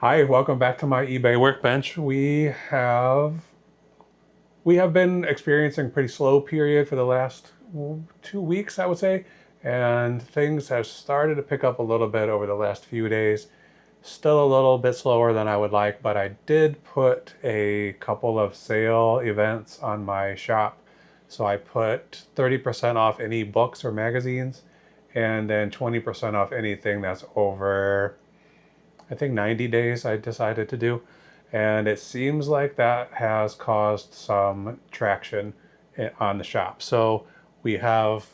Hi, welcome back to my eBay workbench. We have been experiencing a pretty slow period for the last 2 weeks, I would say, and things have started to pick up a little bit over the last few days. Still a little bit slower than I would like, but I did put a couple of sale events on my shop. So I put 30% off any books or magazines, and then 20% off anything that's over, I think, 90 days I decided to do. And it seems like that has caused some traction on the shop. So we have,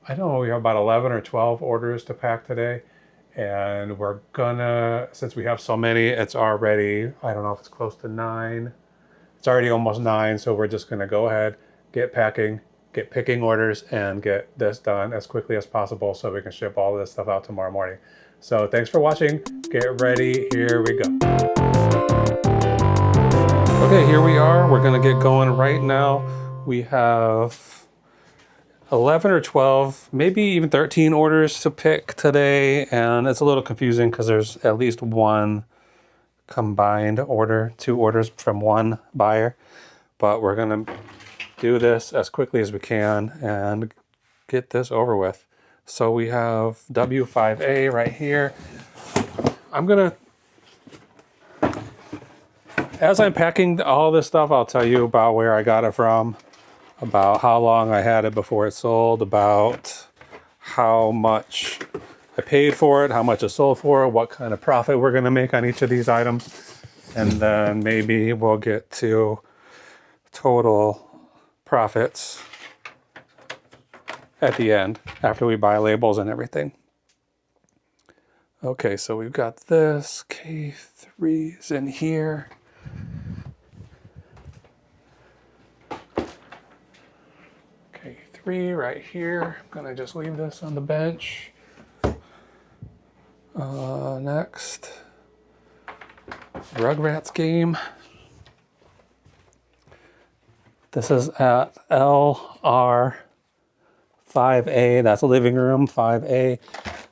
I don't know, we have about 11 or 12 orders to pack today. And we're gonna, since we have so many, it's already, I don't know if it's close to 9. It's already almost 9. So we're just gonna go ahead, get packing, get picking orders, and get this done as quickly as possible so we can ship all of this stuff out tomorrow morning. So thanks for watching. Get ready. Here we go. Okay, here we are. We're going to get going right now. We have 11 or 12, maybe even 13 orders to pick today. And it's a little confusing because there's at least one combined order, 2 orders from one buyer. But we're going to do this as quickly as we can and get this over with. So we have W5A right here. As I'm packing all this stuff, I'll tell you about where I got it from, about how long I had it before it sold, about how much I paid for it, how much it sold for, what kind of profit we're going to make on each of these items. And then maybe we'll get to total profits at the end, after we buy labels and everything. Okay, so we've got this, K3's in here. K3 right here. I'm gonna just leave this on the bench. Next, Rugrats game. This is at LR 5A, that's a living room, 5A.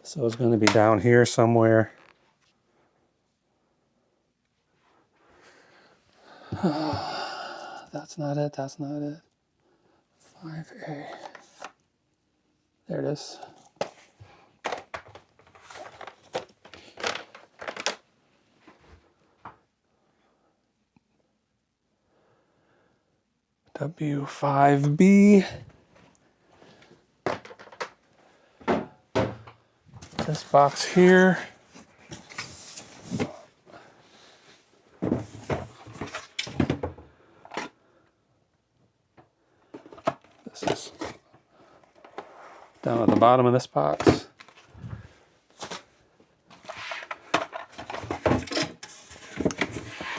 So it's going to be down here somewhere. That's not it, that's not it. 5A. There it is. W5B. This box here. This is down at the bottom of this box.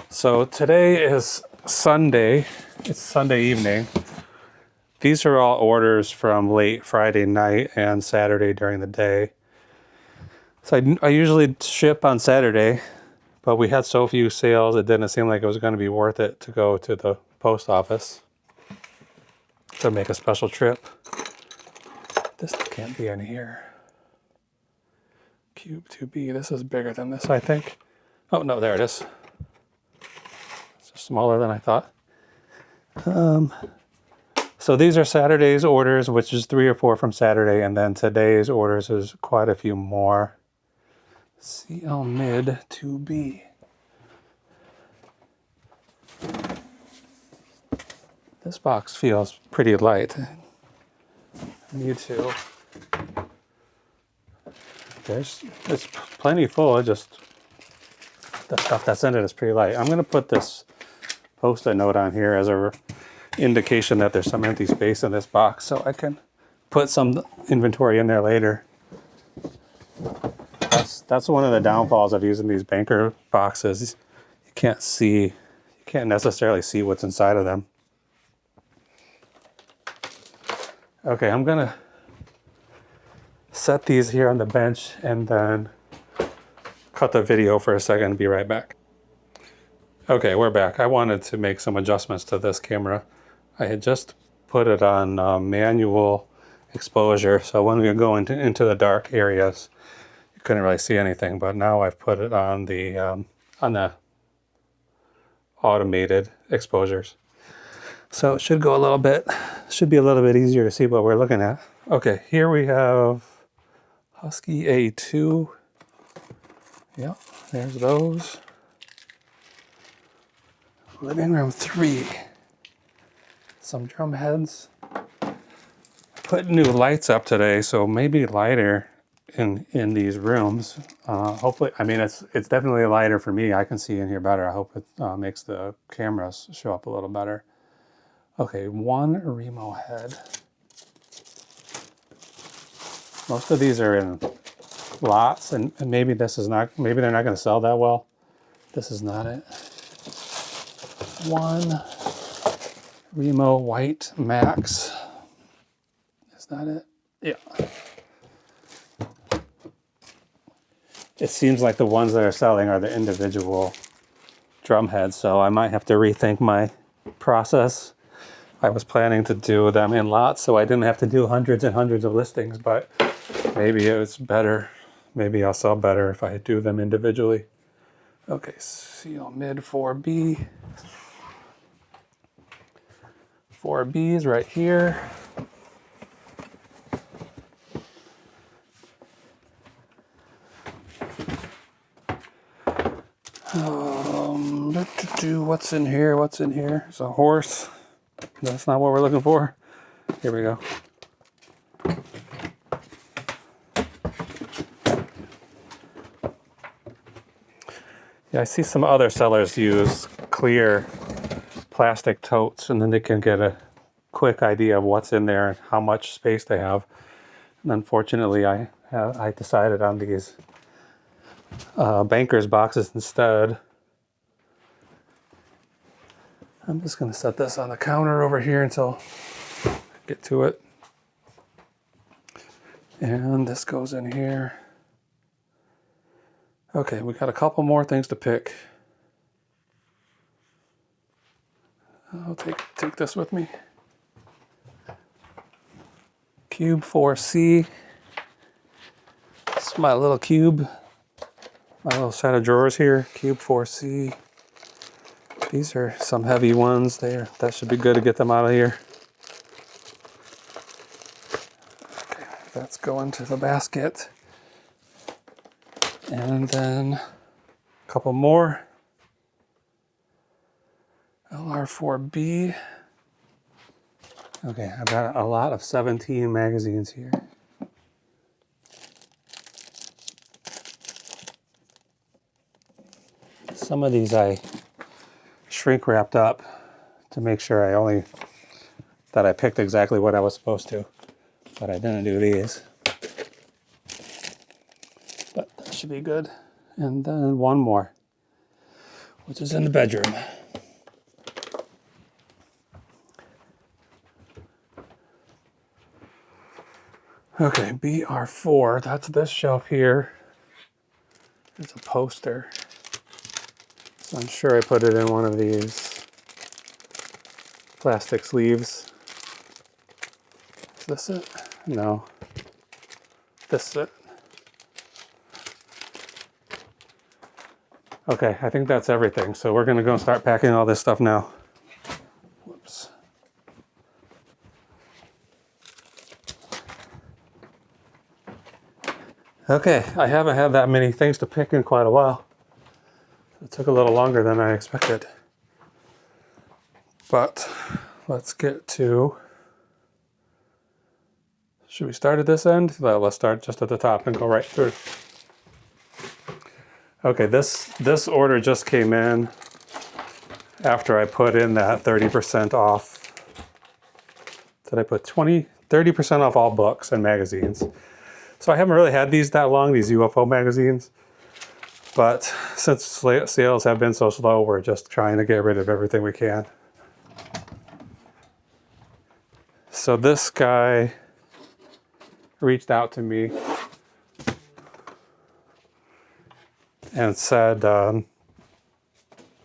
So today is Sunday. It's Sunday evening. These are all orders from late Friday night and Saturday during the day. So I usually ship on Saturday, but we had so few sales, it didn't seem like it was going to be worth it to go to the post office to make a special trip. This can't be in here. Cube 2B, this is bigger than this, I think. Oh, no, there it is. It's smaller than I thought. So these are Saturday's orders, which is 3 or 4 from Saturday, and then today's orders is quite a few more. CL Mid 2B. This box feels pretty light. Me too. It's plenty full. It just, the stuff that's in it is pretty light. I'm going to put this Post-it note on here as a indication that there's some empty space in this box, so I can put some inventory in there later. That's one of the downfalls of using these banker boxes. You can't necessarily see what's inside of them. Okay, I'm gonna set these here on the bench and then cut the video for a second and be right back. Okay, we're back. I wanted to make some adjustments to this camera. I had just put it on manual exposure, so when we go into the dark areas, you couldn't really see anything, but now I've put it on the on the automated exposures. So it should go a little bit, should be a little bit easier to see what we're looking at. Okay, here we have Husky A2. Yep, there's those. Living room 3. Some drum heads. Put new lights up today, so maybe lighter in these rooms. Hopefully, I mean, it's definitely lighter for me. I can see in here better. I hope it makes the cameras show up a little better. Okay, 1 Remo head. Most of these are in lots, and maybe this is not, maybe they're not going to sell that well. This is not it. 1 Remo White Max. Is that it? Yeah. It seems like the ones that are selling are the individual drum heads, so I might have to rethink my process. I was planning to do them in lots so I didn't have to do hundreds and hundreds of listings, but maybe it's better. Maybe I'll sell better if I do them individually. Okay, seal mid 4B. 4B is right here. What's in here? What's in here? It's a horse. That's not what we're looking for. Here we go. Yeah, I see some other sellers use clear plastic totes, and then they can get a quick idea of what's in there and how much space they have. And unfortunately, I decided on these banker's boxes instead. I'm just going to set this on the counter over here until I get to it. And this goes in here. Okay, we got a couple more things to pick. I'll take this with me. Cube 4C. This is my little cube. My little set of drawers here. Cube 4C. These are some heavy ones there. That should be good to get them out of here. Okay, that's going to the basket. And then a couple more. LR4B. Okay, I've got a lot of 17 magazines here. Some of these I shrink wrapped up to make sure that I picked exactly what I was supposed to, but I didn't do these. But that should be good. And then one more, which is in the bedroom. Okay, BR4, that's this shelf here. It's a poster. So I'm sure I put it in one of these plastic sleeves. Is this it? No. This is it. Okay, I think that's everything. So we're gonna go start packing all this stuff now. Whoops. Okay, I haven't had that many things to pick in quite a while. It took a little longer than I expected. But let's get to... Should we start at this end? Well, let's start just at the top and go right through. Okay, this order just came in after I put in that 30% off. Did I put 30% off all books and magazines? So I haven't really had these that long, these UFO magazines. But since sales have been so slow, we're just trying to get rid of everything we can. So this guy reached out to me and said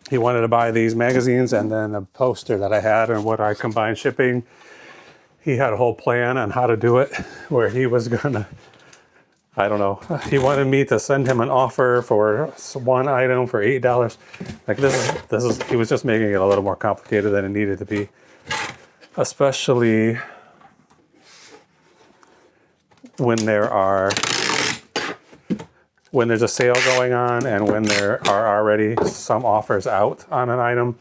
he wanted to buy these magazines and then a poster that I had and would I combine shipping. He had a whole plan on how to do it, where he was gonna I don't know. He wanted me to send him an offer for one item for $8. Like this is he was just making it a little more complicated than it needed to be. Especially when there's a sale going on and when there are already some offers out on an item.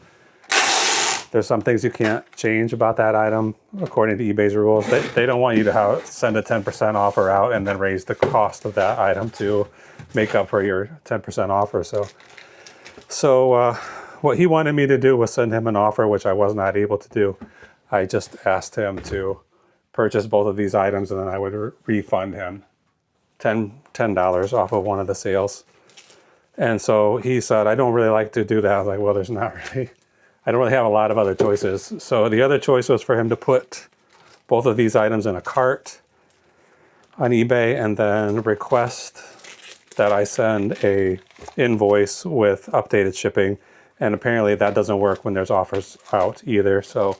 There's some things you can't change about that item according to eBay's rules. They don't want you to send a 10% offer out and then raise the cost of that item to make up for your 10% offer. So what he wanted me to do was send him an offer, which I was not able to do. I just asked him to purchase both of these items and then I would refund him $10 off of one of the sales. And so he said, I don't really like to do that. I was like, well, I don't really have a lot of other choices. So the other choice was for him to put both of these items in a cart on eBay and then request that I send a invoice with updated shipping. And apparently that doesn't work when there's offers out either. So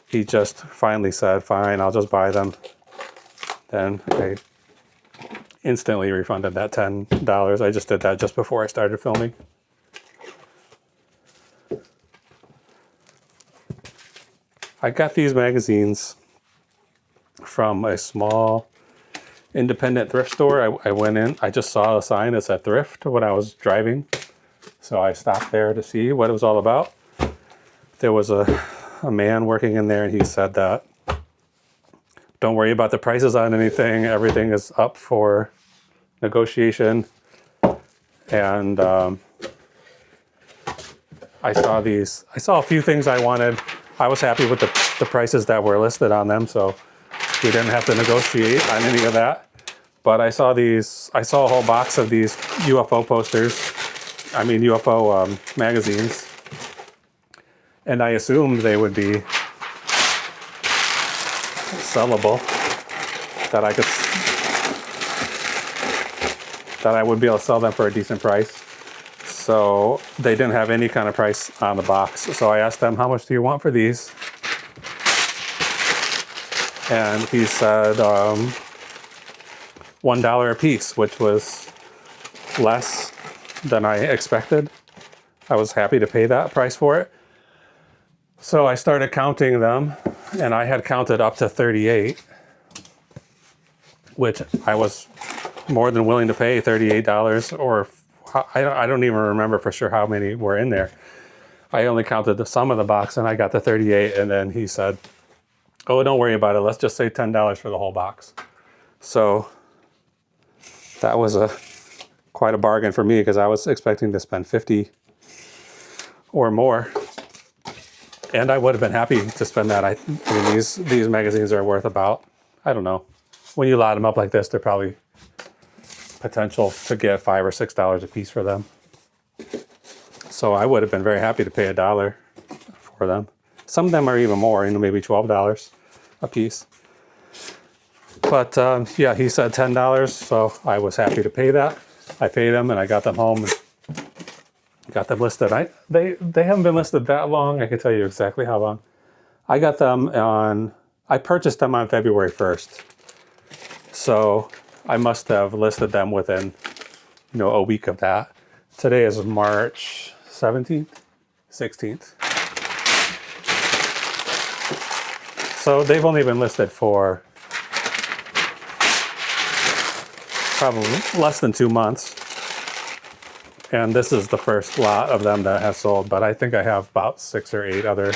he just finally said, fine, I'll just buy them. Then I instantly refunded that $10. I just did that just before I started filming. I got these magazines from a small independent thrift store. I went in, I just saw a sign that said thrift when I was driving. So I stopped there to see what it was all about. There was a man working in there and he said that, don't worry about the prices on anything. Everything is up for negotiation. And I saw a few things I wanted. I was happy with the prices that were listed on them, so we didn't have to negotiate on any of that. But I saw a whole box of these UFO magazines, and I assumed they would be sellable, that I would be able to sell them for a decent price. So they didn't have any kind of price on the box. So I asked them, how much do you want for these? And he said $1 a piece, which was less than I expected. I was happy to pay that price for it. So I started counting them, and I had counted up to 38, which I was more than willing to pay $38, or I don't even remember for sure how many were in there. I only counted the sum of the box and I got the 38, and then he said, oh, don't worry about it. Let's just say $10 for the whole box. So that was quite a bargain for me because I was expecting to spend $50 or more. And I would have been happy to spend that. I mean, these magazines are worth about, I don't know. When you lot them up like this, they're probably potential to get $5 or $6 a piece for them. So I would have been very happy to pay $1 for them. Some of them are even more, maybe $12 a piece. But yeah, he said $10, so I was happy to pay that. I paid them and I got them home and got them listed. They haven't been listed that long. I can tell you exactly how long. I got them I purchased them on February 1st. So I must have listed them within, a week of that. Today is March 17th, 16th. So they've only been listed for probably less than 2 months. And this is the first lot of them that has sold, but I think I have about 6 or 8 other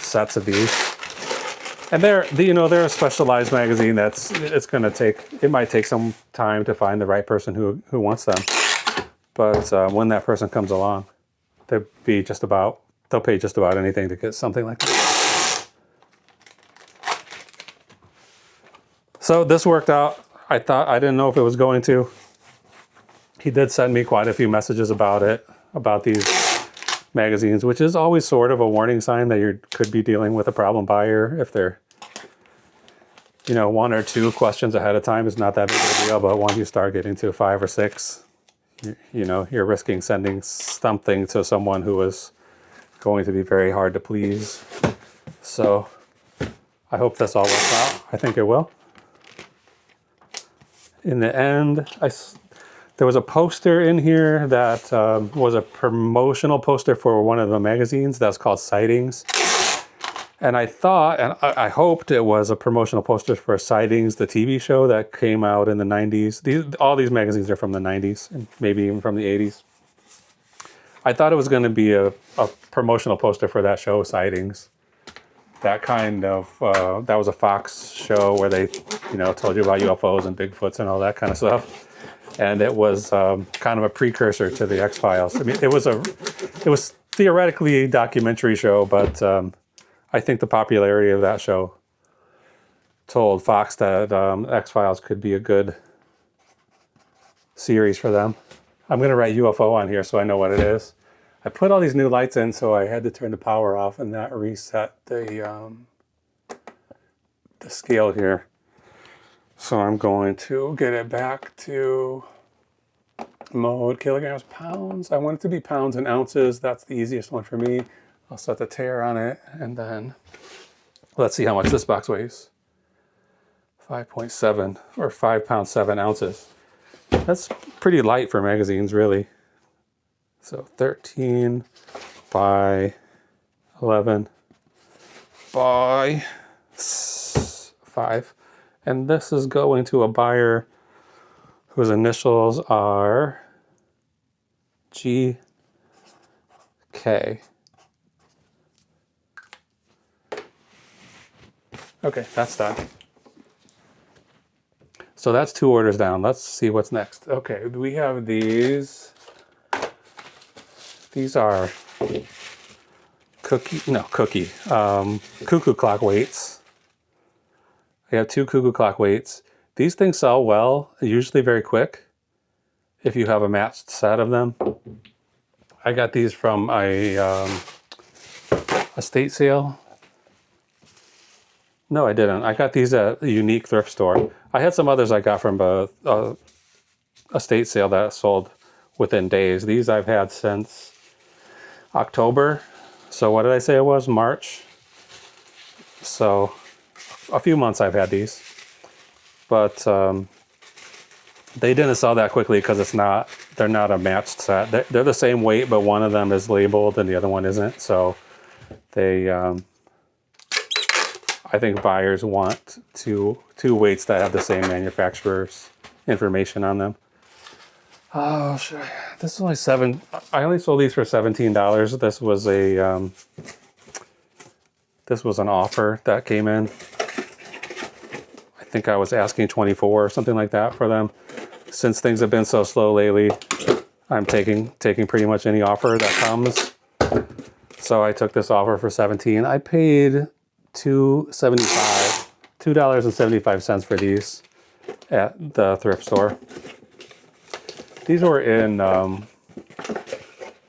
sets of these. And they're a specialized magazine it might take some time to find the right person who wants them. But when that person comes along, they'll pay just about anything to get something like that. So this worked out. I didn't know if it was going to. He did send me quite a few messages about these magazines, which is always sort of a warning sign that you could be dealing with a problem buyer. If they're, 1 or 2 questions ahead of time is not that big of a deal, but once you start getting to 5 or 6, you're risking sending something to someone who is going to be very hard to please. So I hope this all works out. I think it will. in the end, there was a poster in here that was a promotional poster for one of the magazines that's called Sightings. And I thought, and I hoped it was a promotional poster for Sightings, the TV show that came out in the 90s. All these magazines are from the 90s, and maybe even from the 80s. I thought it was going to be a promotional poster for that show, Sightings. That kind of, that was a Fox show where they, told you about UFOs and Bigfoots and all that kind of stuff. And it was kind of a precursor to the X-Files. I mean, it was theoretically a documentary show, but I think the popularity of that show told Fox that X-Files could be a good series for them. I'm going to write UFO on here so I know what it is. I put all these new lights in, so I had to turn the power off, and that reset the scale here. So I'm going to get it back to mode kilograms, pounds. I want it to be pounds and ounces. That's the easiest one for me. I'll set the tare on it, and then let's see how much this box weighs. 5.7 or 5 pounds 7 ounces. That's pretty light for magazines, really. So 13 by 11 by 5. And this is going to a buyer whose initials are GK. Okay, that's done. So that's 2 orders down. Let's see what's next. Okay, we have these. These are cuckoo clock weights. I have 2 cuckoo clock weights. These things sell well, usually very quick, if you have a matched set of them. I got these from a estate sale. No, I didn't. I got these at a unique thrift store. I had some others I got from a estate sale that sold within days. These I've had since October. So what did I say it was? March. So a few months I've had these. But they didn't sell that quickly because they're not a matched set. They're the same weight, but one of them is labeled and the other one isn't. So they, I think buyers want two weights that have the same manufacturer's information on them. Oh, this is only I only sold these for $17. This was an offer that came in. I think I was asking 24 or something like that for them. Since things have been so slow lately, I'm taking pretty much any offer that comes. So I took this offer for $17. I paid $2.75 for these at the thrift store. These were in,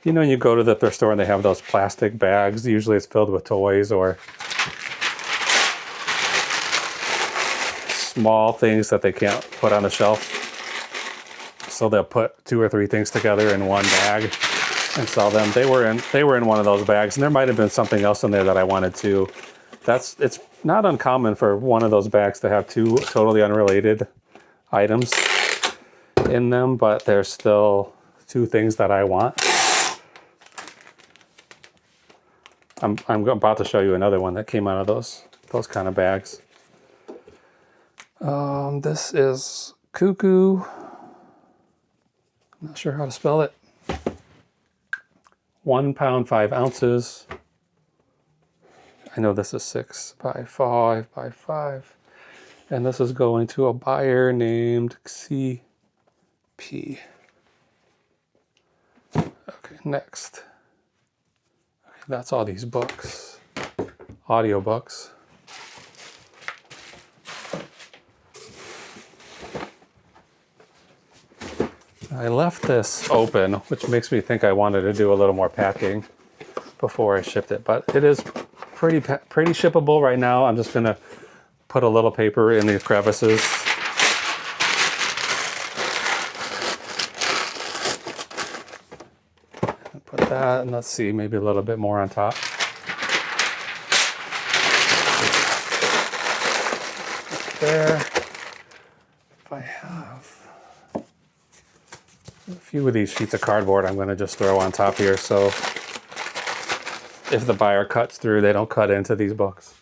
you go to the thrift store and they have those plastic bags. Usually it's filled with toys or small things that they can't put on the shelf. So they'll put 2 or 3 things together in one bag and sell them. They were in one of those bags, and there might have been something else in there that I wanted too. It's not uncommon for one of those bags to have 2 totally unrelated items in them, but there's still 2 things that I want. I'm about to show you another one that came out of those kind of bags. This is cuckoo. I'm not sure how to spell it. 1 pound 5 ounces. I know this is 6 by 5 by 5. And this is going to a buyer named CP. Okay, next. Okay, that's all these books. Audio books. I left this open, which makes me think I wanted to do a little more packing before I shipped it, but it is pretty shippable right now. I'm just gonna put a little paper in these crevices. Put that, and let's see, maybe a little bit more on top. There. I have a few of these sheets of cardboard I'm going to just throw on top here, so if the buyer cuts through, they don't cut into these books.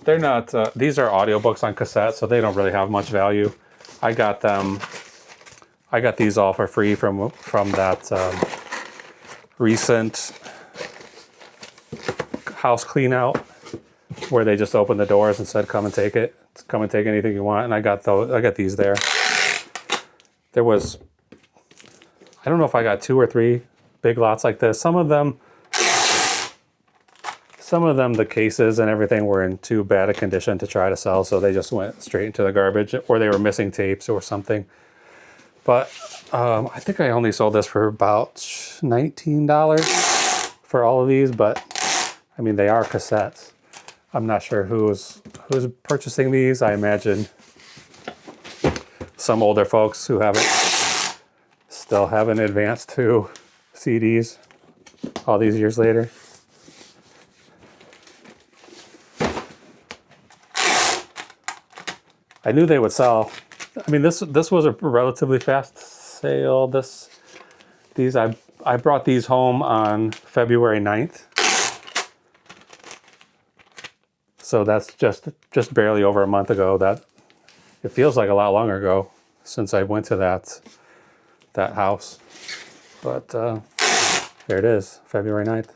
They're not, these are audiobooks on cassette, so they don't really have much value. I got these all for free from that recent house clean out where they just opened the doors and said, come and take it. Come and take anything you want. And I got these there. There was, I don't know if I got 2 or 3 big lots like this. Some of them, the cases and everything were in too bad a condition to try to sell, so they just went straight into the garbage, or they were missing tapes or something. But I think I only sold this for about $19 for all of these, but I mean, they are cassettes. I'm not sure who's purchasing these. I imagine some older folks who still haven't advanced to CDs all these years later. I knew they would sell. I mean, this was a relatively fast sale. I brought these home on February 9th. So that's just barely over a month ago. That it feels like a lot longer ago since I went to that house. But there it is, February 9th.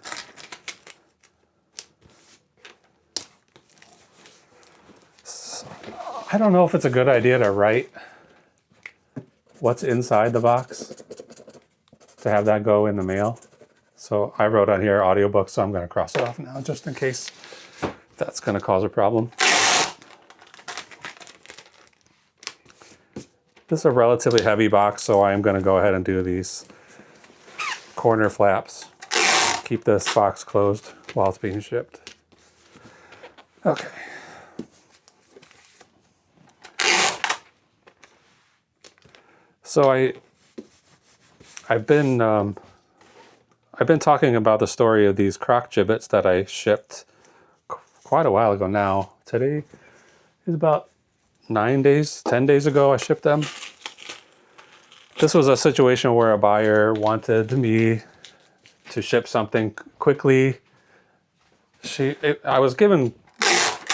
I don't know if it's a good idea to write what's inside the box to have that go in the mail. So I wrote on here audiobook, so I'm going to cross it off now just in case that's going to cause a problem. This is a relatively heavy box, so I am going to go ahead and do these corner flaps. Keep this box closed while it's being shipped. Okay. So I've been talking about the story of these crock gibbets that I shipped quite a while ago now. Today is about 10 days ago I shipped them. This was a situation where a buyer wanted me to ship something quickly. I was given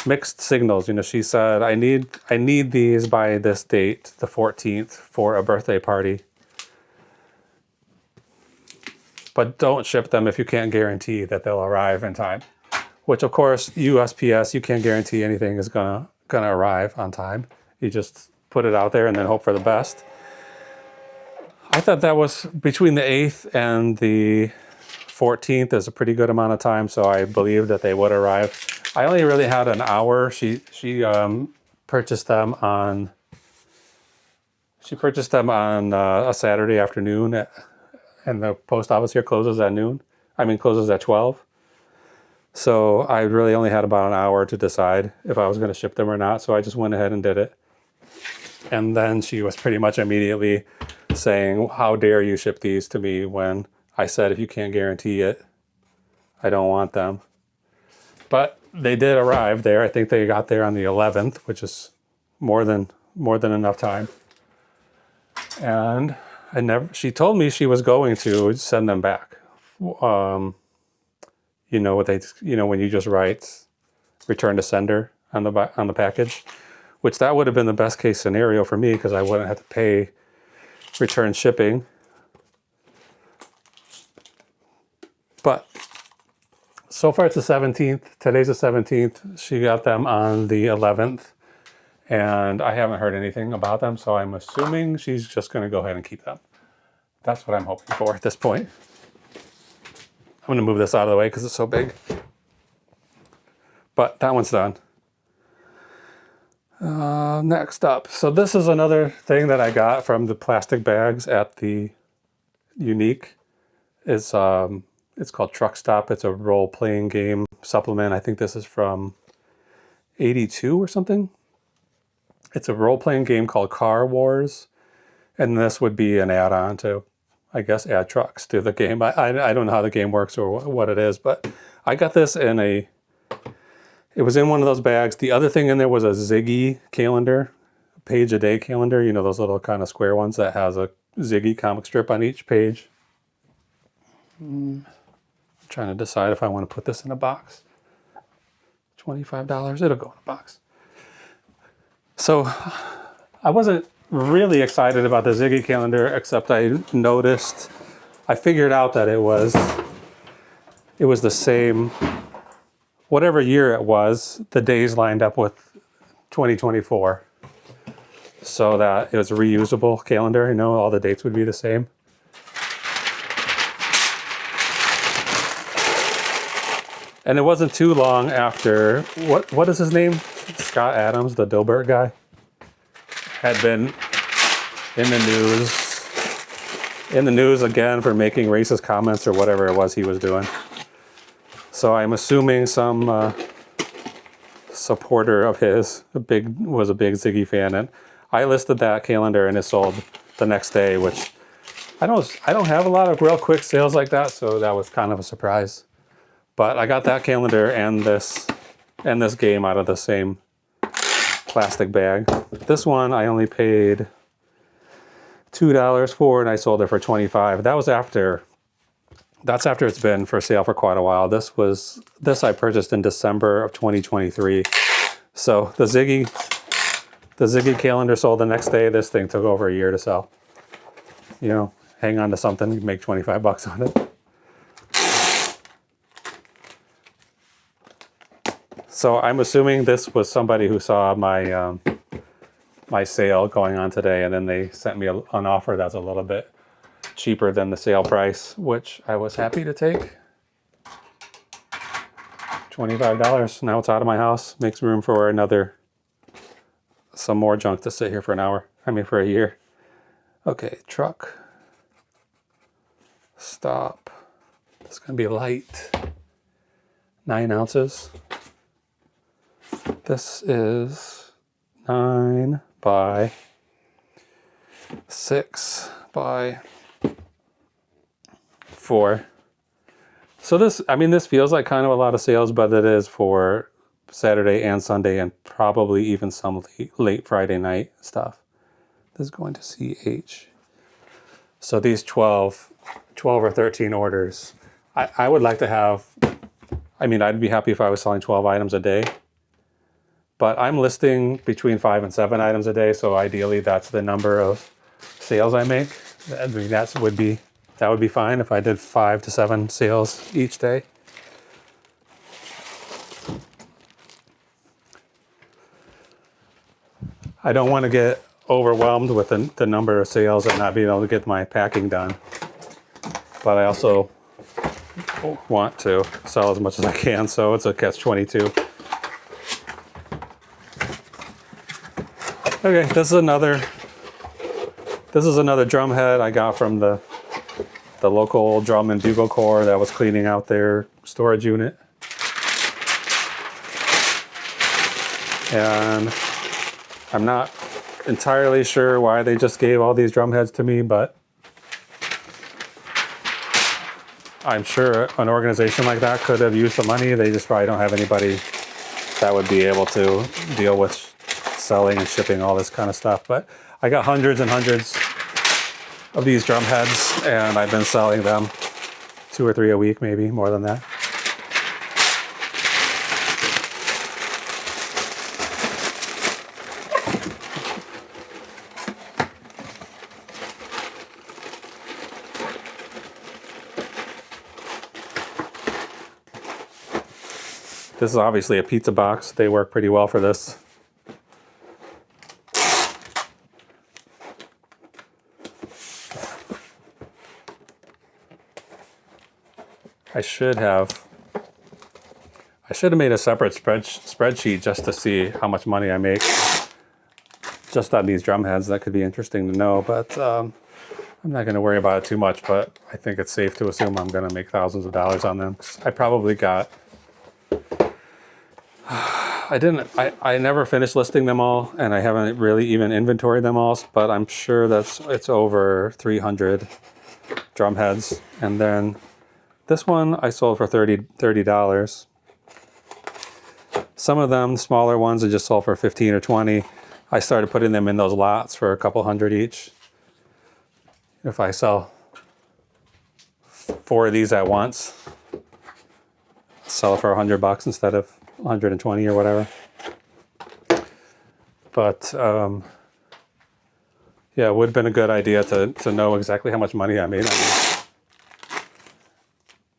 mixed signals. You know, she said, I need these by this date, the 14th, for a birthday party. But don't ship them if you can't guarantee that they'll arrive in time. Which, of course, USPS, you can't guarantee anything is gonna arrive on time. You just put it out there and then hope for the best. I thought that was between the 8th and the 14th is a pretty good amount of time, so I believed that they would arrive. I only really had an hour. She purchased them on a Saturday afternoon, and the post office here closes at noon. Closes at 12. So I really only had about an hour to decide if I was going to ship them or not. So I just went ahead and did it. And then she was pretty much immediately saying, "How dare you ship these to me when I said if you can't guarantee it, I don't want them." But they did arrive there. I think they got there on the 11th, which is more than enough time. And she told me she was going to send them back. When you just write return to sender on the package, which that would have been the best case scenario for me because I wouldn't have to pay return shipping. But so far it's the 17th. Today's the 17th. She got them on the 11th, and I haven't heard anything about them, so I'm assuming she's just going to go ahead and keep them. That's what I'm hoping for at this point. I'm going to move this out of the way because it's so big. But that one's done. Next up. So this is another thing that I got from the plastic bags at the Unique. It's called Truck Stop. It's a role-playing game supplement. I think this is from 82 or something. It's a role-playing game called Car Wars. And this would be an add-on to, I guess, add trucks to the game. I don't know how the game works or what it is, but I got this it was in one of those bags. The other thing in there was a Ziggy calendar, page a day calendar, you know, those little kind of square ones that has a Ziggy comic strip on each page. I'm trying to decide if I want to put this in a box. $25, it'll go in a box. So I wasn't really excited about the Ziggy calendar, except I figured out that it was the same, whatever year it was, the days lined up with 2024. So that it was a reusable calendar, you know, all the dates would be the same. And it wasn't too long after, what is his name? Scott Adams, the Dilbert guy, had been in the news again for making racist comments or whatever it was he was doing. So I'm assuming some supporter of his was a big Ziggy fan, and I listed that calendar and it sold the next day, which I don't have a lot of real quick sales like that, so that was kind of a surprise. But I got that calendar and this game out of the same plastic bag. This one I only paid $2 for, and I sold it for $25. That's after it's been for sale for quite a while. This I purchased in December of 2023. So the Ziggy calendar sold the next day. This thing took over a year to sell. You know, hang on to something, you make 25 bucks on it. So I'm assuming this was somebody who saw my my sale going on today, and then they sent me an offer that's a little bit cheaper than the sale price, which I was happy to take. $25. Now it's out of my house. Makes room for some more junk to sit here for for a year. Okay, truck. Stop. It's gonna be light. 9 ounces. This is 9 by 6 by 4. So this feels like kind of a lot of sales, but it is for Saturday and Sunday and probably even some late Friday night stuff. This is going to CH. So these 12 or 13 orders, I would like to have, I'd be happy if I was selling 12 items a day. But I'm listing between 5 and 7 items a day, so ideally that's the number of sales I make. That would be fine if I did 5 to 7 sales each day. I don't want to get overwhelmed with the number of sales and not being able to get my packing done. But I also want to sell as much as I can, so it's a catch-22. Okay, this is another drum head I got from the local drum and bugle corps that was cleaning out their storage unit. And I'm not entirely sure why they just gave all these drum heads to me, but I'm sure an organization like that could have used the money. They just probably don't have anybody that would be able to deal with selling and shipping all this kind of stuff. But I got hundreds and hundreds of these drum heads, and I've been selling them 2 or 3 a week, maybe more than that. This is obviously a pizza box. They work pretty well for this. I should have made a separate spreadsheet just to see how much money I make just on these drum heads. That could be interesting to know, but I'm not going to worry about it too much. But I think it's safe to assume I'm going to make thousands of dollars on them. I probably got. I never finished listing them all, and I haven't really even inventoried them all. But I'm sure it's over 300 drum heads, and then. This one I sold for $30. Some of them, smaller ones, I just sold for $15 or $20. I started putting them in those lots for a couple hundred each. If I sell 4 of these at once, sell it for $100 instead of 120 or whatever. But yeah, it would have been a good idea to know exactly how much money I made on these.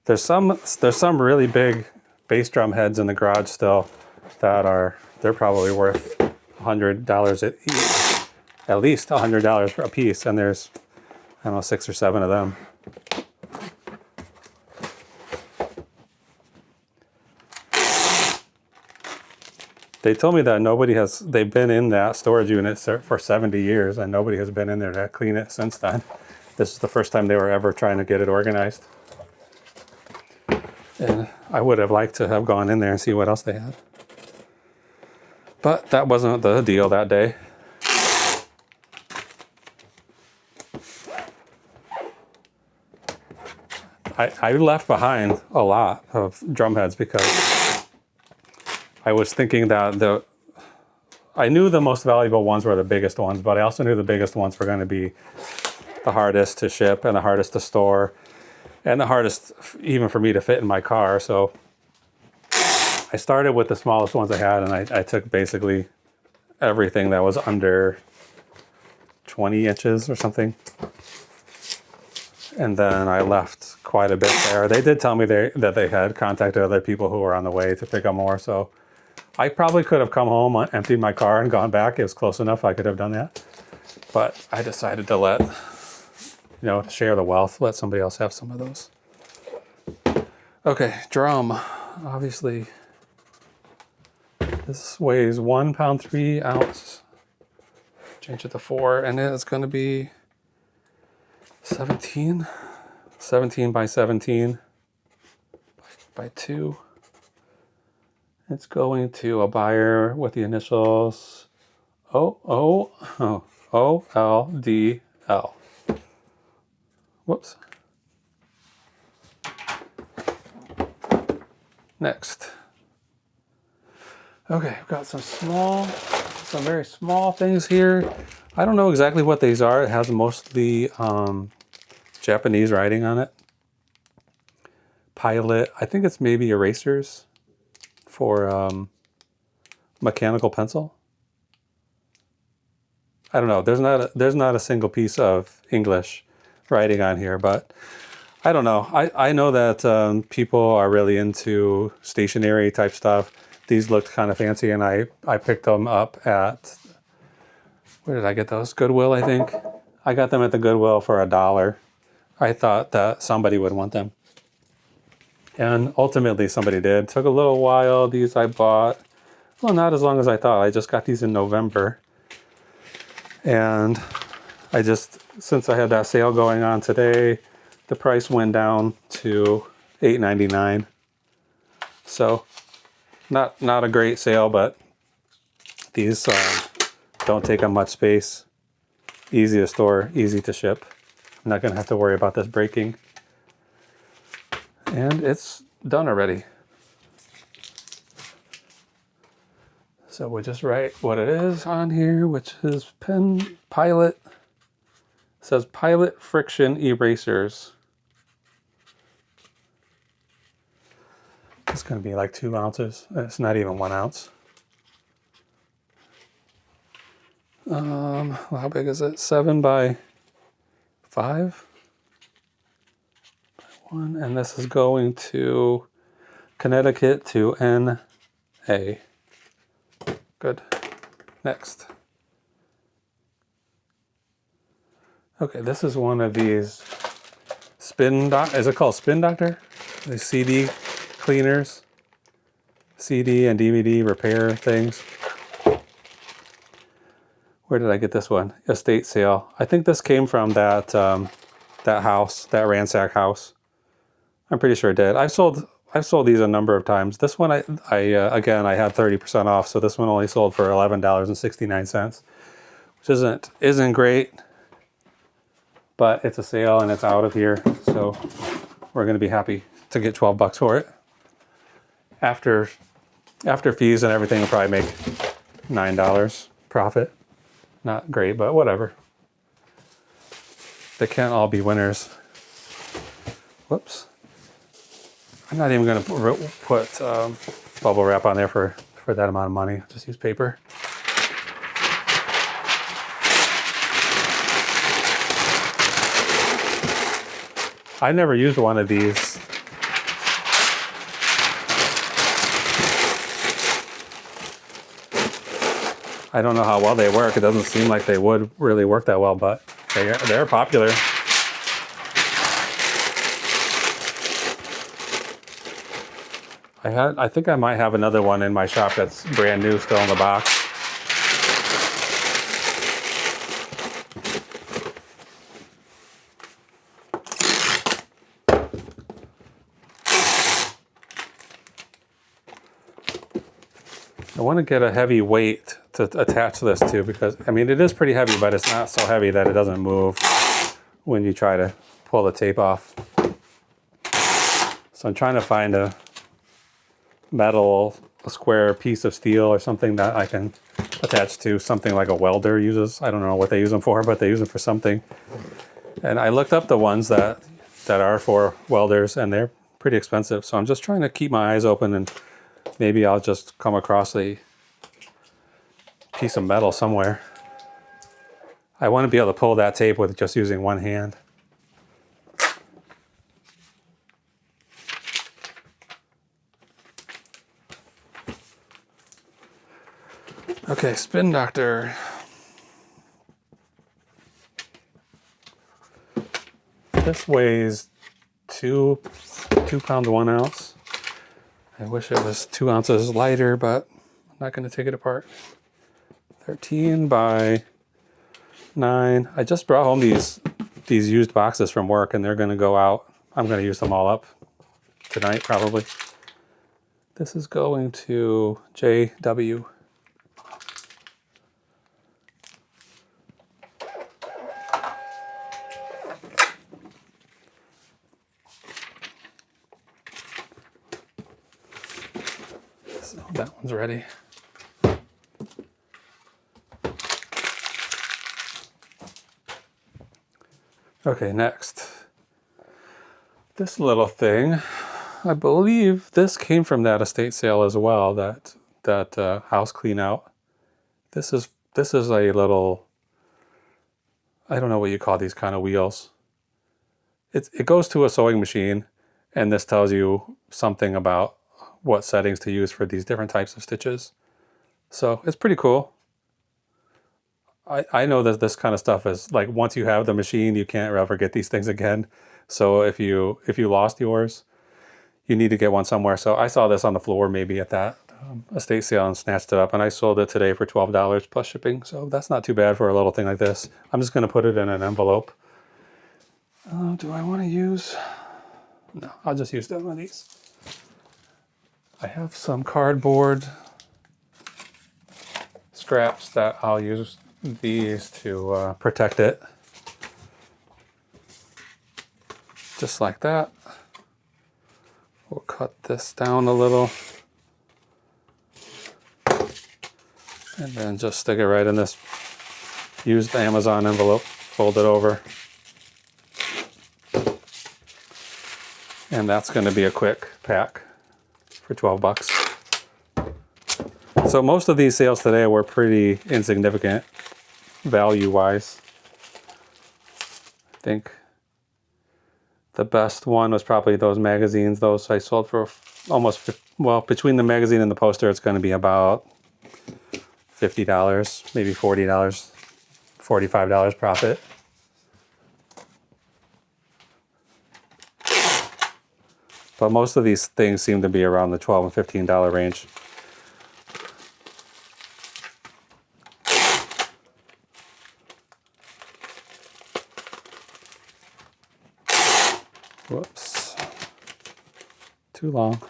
There's some really big bass drum heads in the garage still that they're probably worth $100 at least $100 a piece, and there's, I don't know, 6 or 7 of them. They told me that they've been in that storage unit for 70 years and nobody has been in there to clean it since then. This is the first time they were ever trying to get it organized. And I would have liked to have gone in there and see what else they had. But that wasn't the deal that day. I left behind a lot of drum heads because I was thinking that I knew the most valuable ones were the biggest ones, but I also knew the biggest ones were going to be the hardest to ship and the hardest to store and the hardest even for me to fit in my car. So I started with the smallest ones I had, and I took basically everything that was under 20 inches or something. And then I left quite a bit there. They did tell me that they had contacted other people who were on the way to pick up more. So I probably could have come home, emptied my car, and gone back. It was close enough I could have done that. But I decided to share the wealth, let somebody else have some of those. Okay, drum. Obviously, this weighs 1 pound 3 ounce. Change it to 4, and it's going to be 17 by 17 by 2. It's going to a buyer with the initials OLDL. Whoops. Next. Okay, I've got some very small things here. I don't know exactly what these are. It has mostly Japanese writing on it. Pilot. I think it's maybe erasers for mechanical pencil. I don't know. There's not a single piece of English writing on here, but I don't know. I know that people are really into stationery type stuff. These looked kind of fancy, and I picked them up at, where did I get those? Goodwill, I think. I got them at the Goodwill for $1. I thought that somebody would want them. And ultimately somebody did. Took a little while. These I bought, well, not as long as I thought. I just got these in November. And since I had that sale going on today, the price went down to $8.99. So not a great sale, but these don't take up much space. Easy to store, easy to ship. I'm not going to have to worry about this breaking. And it's done already. So we'll just write what it is on here, which is Pilot. It says Pilot Friction Erasers. It's going to be like 2 ounces. It's not even 1 ounce. Well, how big is it? 7 by 5 by 1, and this is going to Connecticut to NA. Good. Next. Okay, this is one of these is it called Spin Doctor? The CD cleaners, CD and DVD repair things. Where did I get this one? Estate sale. I think this came from that house, that ransack house. I'm pretty sure it did. I've sold these a number of times. This one, again, I had 30% off, so this one only sold for $11.69, which isn't great, but it's a sale and it's out of here, so we're going to be happy to get $12 for it. After fees and everything, we'll probably make $9 profit. Not great, but whatever. They can't all be winners. Whoops. I'm not even going to put bubble wrap on there for that amount of money. Just use paper. I never used one of these. I don't know how well they work. It doesn't seem like they would really work that well, but they're popular. I think I might have another one in my shop that's brand new, still in the box. I want to get a heavy weight to attach this to, because I mean it is pretty heavy, but it's not so heavy that it doesn't move when you try to pull the tape off. So I'm trying to find a square piece of steel or something that I can attach to, something like a welder uses. I don't know what they use them for, but they use them for something. And I looked up the ones that are for welders, and they're pretty expensive. So I'm just trying to keep my eyes open, and maybe I'll just come across a piece of metal somewhere. I want to be able to pull that tape with just using one hand. Okay, Spin Doctor. This weighs 2 pounds 1 ounce. I wish it was 2 ounces lighter, but I'm not going to take it apart. 13 by 9. I just brought home these used boxes from work, and they're going to go out. I'm going to use them all up tonight, probably. This is going to JW. So that one's ready. Okay, next. This little thing, I believe this came from that estate sale as well, that house clean out. This is a little, I don't know what you call these kind of wheels. It goes to a sewing machine, and this tells you something about what settings to use for these different types of stitches. So it's pretty cool. I know that this kind of stuff is like, once you have the machine, you can't ever get these things again. So if you lost yours, you need to get one somewhere. So I saw this on the floor maybe at that estate sale and snatched it up, and I sold it today for $12 plus shipping. So that's not too bad for a little thing like this. I'm just going to put it in an envelope. Do I want to use? No, I'll just use one of these. I have some cardboard scraps that I'll use these to protect it. Just like that. We'll cut this down a little. And then just stick it right in this used Amazon envelope, fold it over. And that's going to be a quick pack for 12 bucks. So most of these sales today were pretty insignificant value-wise. I think the best one was probably those magazines. Those I sold for almost, well, between the magazine and the poster, it's going to be about $50, maybe $40, $45 profit. But most of these things seem to be around the $12 and $15 range. Whoops. Too long.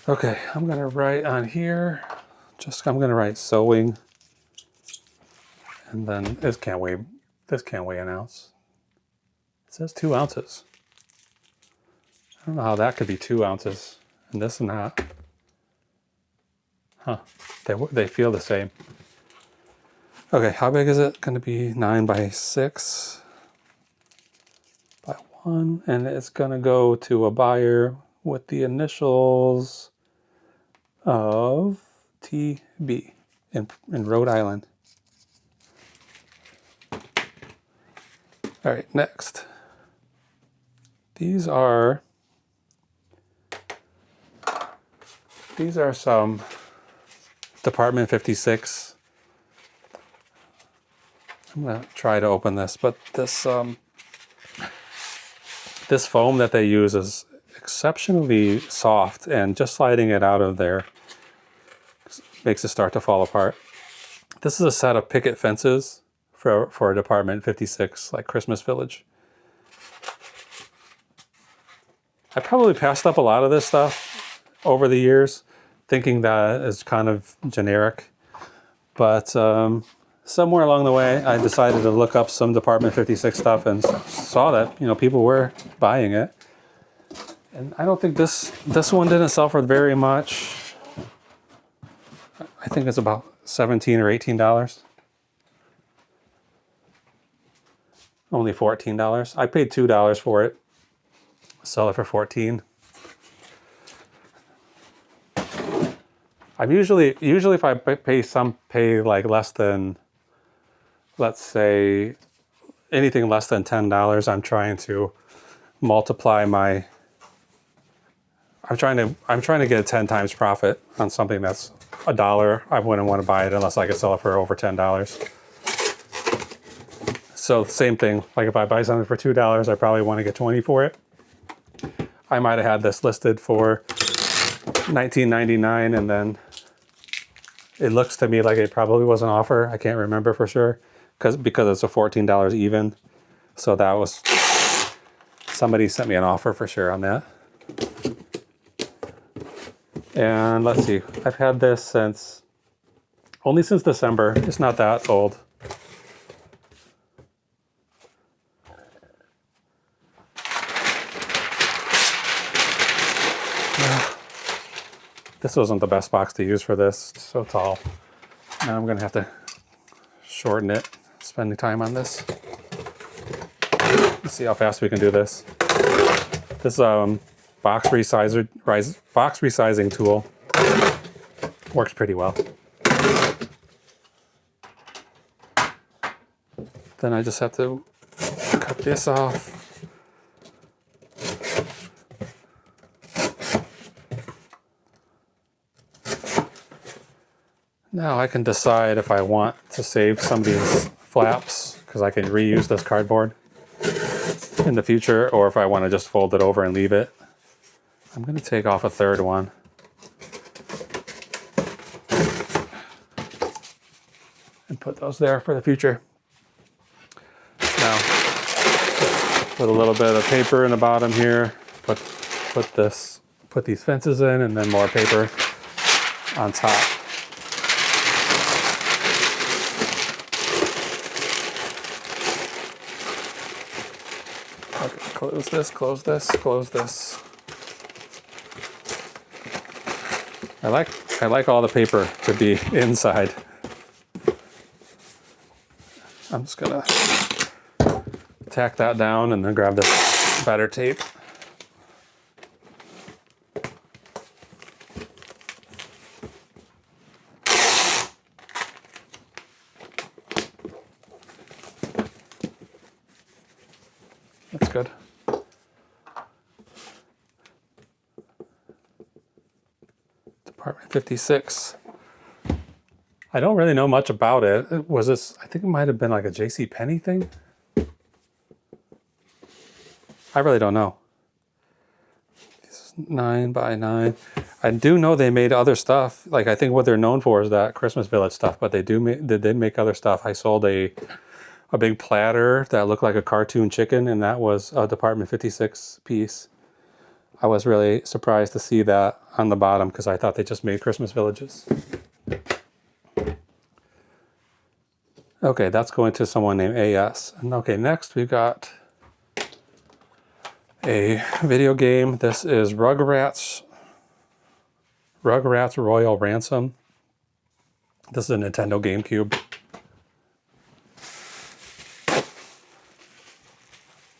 Okay, I'm going to write on here, I'm going to write sewing, and then this can't weigh an ounce. It says 2 ounces. I don't know how that could be 2 ounces and this not. Huh, they feel the same. Okay, how big is it? Going to be 9 by 6 by 1, and it's going to go to a buyer with the initials of TB in Rhode Island. All right, next. These are some Department 56. I'm gonna try to open this, but this this foam that they use is exceptionally soft, and just sliding it out of there makes it start to fall apart. This is a set of picket fences for a Department 56, like Christmas Village. I probably passed up a lot of this stuff over the years, thinking that it's kind of generic. But somewhere along the way, I decided to look up some Department 56 stuff and saw that, you know, people were buying it. And I don't think this one didn't sell for very much. I think it's about $17 or $18. Only $14. I paid $2 for it. Sell it for $14. I'm usually if I pay like less than, let's say, anything less than $10, I'm trying to multiply my. I'm trying to get a 10 times profit on something that's $1. I wouldn't want to buy it unless I could sell it for over $10. So same thing. Like if I buy something for $2, I probably want to get 20 for it. I might have had this listed for $19.99, and then it looks to me like it probably was an offer. I can't remember for sure because it's a $14 even. So that was, somebody sent me an offer for sure on that. And let's see, I've had this only since December. It's not that old. This wasn't the best box to use for this. It's so tall. Now I'm gonna have to shorten it, spending time on this. Let's see how fast we can do this. This box resizing tool works pretty well. Then I just have to cut this off. Now I can decide if I want to save some of these flaps, because I can reuse this cardboard in the future, or if I want to just fold it over and leave it. I'm going to take off a third one. And put those there for the future. Now, put a little bit of paper in the bottom here. Put these fences in, and then more paper on top. Okay, close this, close this, close this. I like all the paper to be inside. I'm just gonna tack that down and then grab this better tape. That's good. Department 56. I don't really know much about it. I think it might have been like a JCPenney thing. I really don't know. This is 9 by 9. I do know they made other stuff. Like I think what they're known for is that Christmas Village stuff, but they did make other stuff. I sold a big platter that looked like a cartoon chicken, and that was a Department 56 piece. I was really surprised to see that on the bottom because I thought they just made Christmas Villages. Okay, that's going to someone named AS. And okay, next we've got a video game. This is Rugrats Royal Ransom. This is a Nintendo GameCube.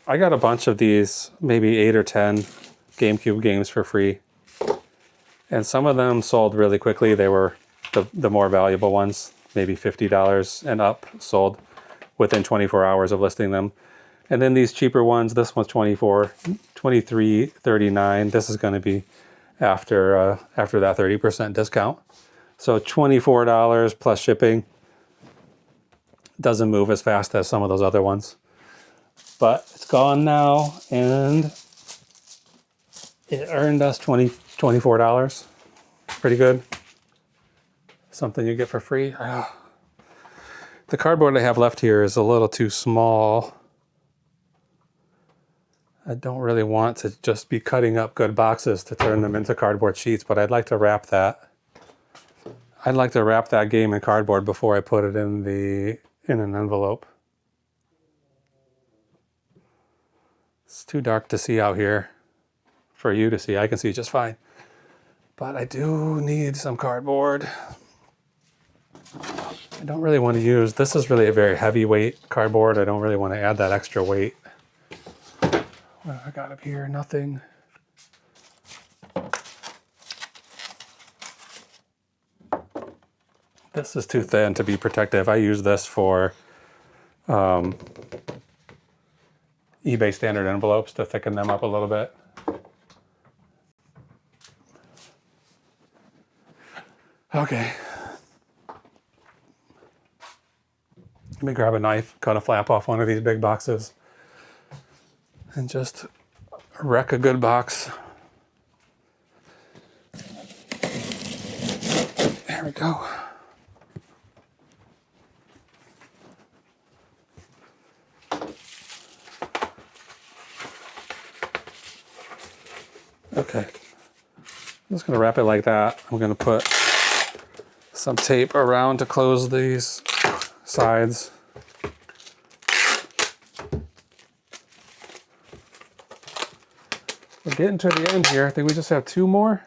I got a bunch of these, maybe 8 or 10 GameCube games for free. And some of them sold really quickly. They were the more valuable ones, maybe $50 and up, sold within 24 hours of listing them. And then these cheaper ones, this one's $23.39. This is going to be after that 30% discount. So $24 plus shipping. Doesn't move as fast as some of those other ones. But it's gone now, and it earned us $24. Pretty good. Something you get for free. The cardboard I have left here is a little too small. I don't really want to just be cutting up good boxes to turn them into cardboard sheets, but I'd like to wrap that. I'd like to wrap that game in cardboard before I put it in an envelope. It's too dark to see out here for you to see. I can see just fine. But I do need some cardboard. I don't really want to use, this is really a very heavyweight cardboard. I don't really want to add that extra weight. What have I got up here? Nothing. This is too thin to be protective. I use this for eBay standard envelopes to thicken them up a little bit. Okay. Let me grab a knife, cut a flap off one of these big boxes, and just wreck a good box. There we go. Okay, I'm just gonna wrap it like that. I'm gonna put some tape around to close these sides. We're getting to the end here. I think we just have 2 more.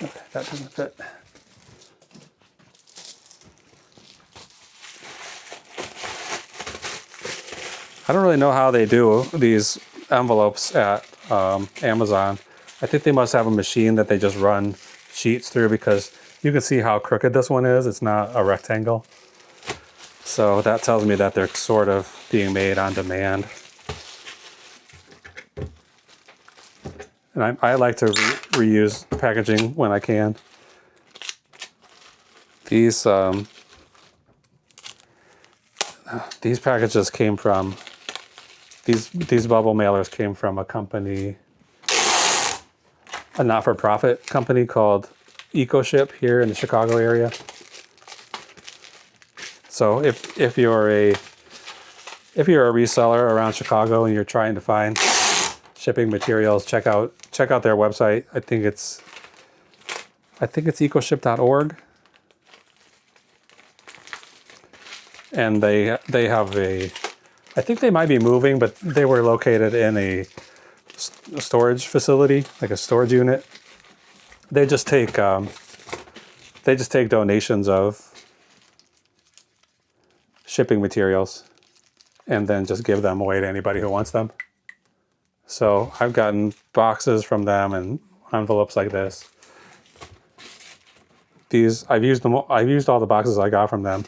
Okay, that doesn't fit. I don't really know how they do these envelopes at Amazon. I think they must have a machine that they just run sheets through, because you can see how crooked this one is. It's not a rectangle. So that tells me that they're sort of being made on demand. And I like to reuse packaging when I can. These packages came from, these bubble mailers came from a company, a not-for-profit company called EcoShip here in the Chicago area. So if you're a reseller around Chicago and you're trying to find shipping materials, check out their website. I think it's ecoship.org. And they have I think they might be moving, but they were located in a storage facility, like a storage unit. They just take donations of shipping materials and then just give them away to anybody who wants them. So I've gotten boxes from them and envelopes like this. I've used all the boxes I got from them.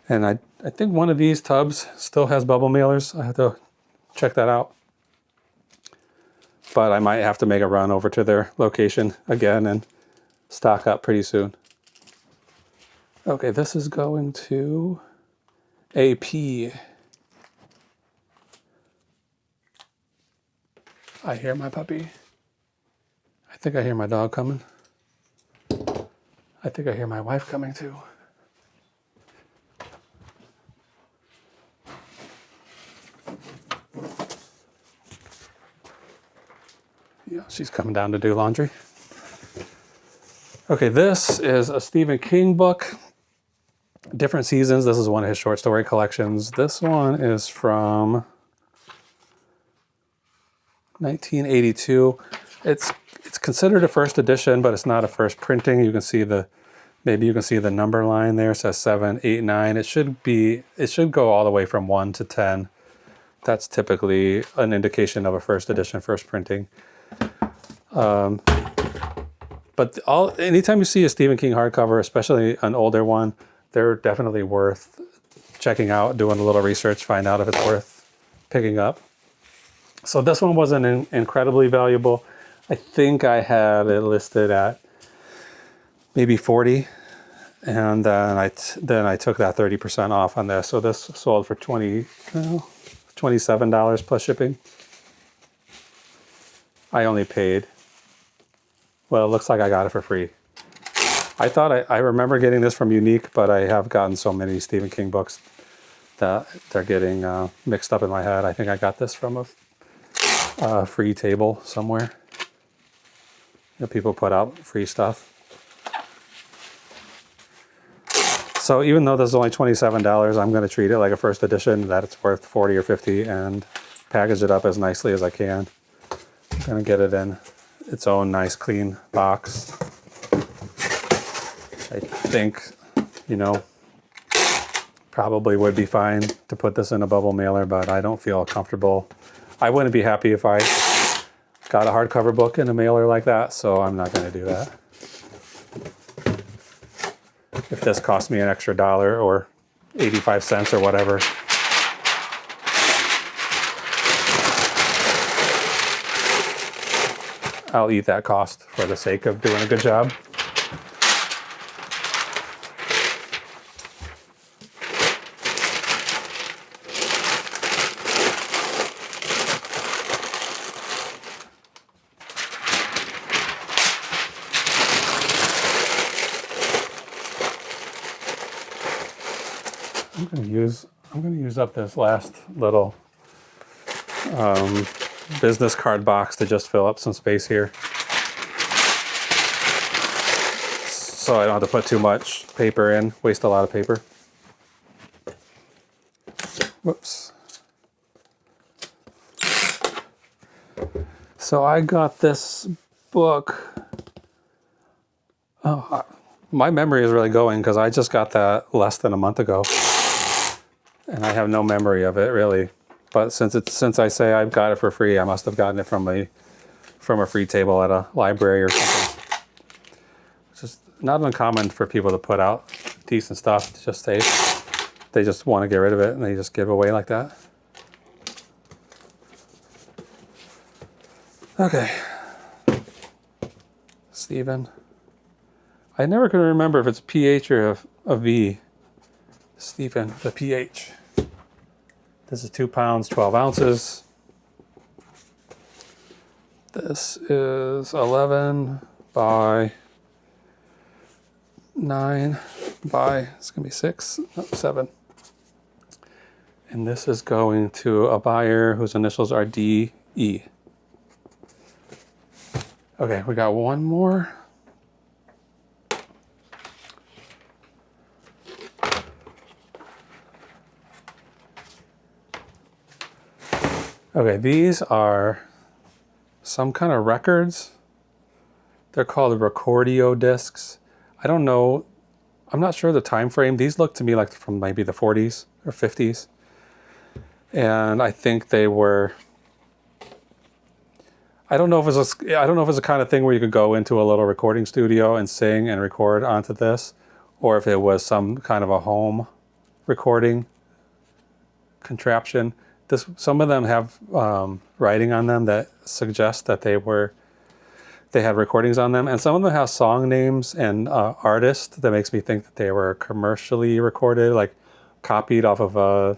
And I think one of these tubs still has bubble mailers. I have to check that out. But I might have to make a run over to their location again and stock up pretty soon. Okay, this is going to AP. I hear my puppy. I think I hear my dog coming. I think I hear my wife coming too. Yeah, she's coming down to do laundry. Okay, this is a Stephen King book. Different seasons. This is one of his short story collections. This one is from 1982. It's considered a first edition, but it's not a first printing. You can see maybe you can see the number line there. It says 7, 8, 9. It should go all the way from 1 to 10. That's typically an indication of a first edition, first printing. But anytime you see a Stephen King hardcover, especially an older one, they're definitely worth checking out, doing a little research, find out if it's worth picking up. So this one wasn't incredibly valuable. I think I had it listed at maybe 40, and then I took that 30% off on this. So this sold for $27 plus shipping. I only paid, well, it looks like I got it for free. I remember getting this from Unique, but I have gotten so many Stephen King books that they're getting mixed up in my head. I think I got this from a free table somewhere. You know, people put out free stuff. So even though this is only $27, I'm going to treat it like a first edition, that it's worth 40 or 50, and package it up as nicely as I can. I'm going to get it in its own nice clean box. I think, you know, probably would be fine to put this in a bubble mailer, but I don't feel comfortable. I wouldn't be happy if I got a hardcover book in a mailer like that, so I'm not going to do that. If this cost me an extra $1 or 85 cents or whatever, I'll eat that cost for the sake of doing a good job. I'm going to use up this last little business card box to just fill up some space here, so I don't have to put too much paper in, waste a lot of paper. Whoops. So I got this book. Oh, my memory is really going because I just got that less than a month ago. And I have no memory of it really, but since I say I've got it for free, I must have gotten it from a free table at a library or something. It's just not uncommon for people to put out decent stuff. It's just they just want to get rid of it and they just give away like that. Okay, Stephen. I never can remember if it's a PH or a V. Stephen, the PH. This is 2 pounds, 12 ounces. This is 11 by 9 by, it's going to be 6, no, 7. And this is going to a buyer whose initials are DE. Okay, we got one more. Okay, these are some kind of records. They're called Recordio discs. I don't know. I'm not sure the time frame. These look to me like from maybe the 40s or 50s. And I think they were, I don't know if it's the kind of thing where you could go into a little recording studio and sing and record onto this, or if it was some kind of a home recording contraption. Some of them have writing on them that suggests that they had recordings on them, and some of them have song names and artists that makes me think that they were commercially recorded, like copied off of a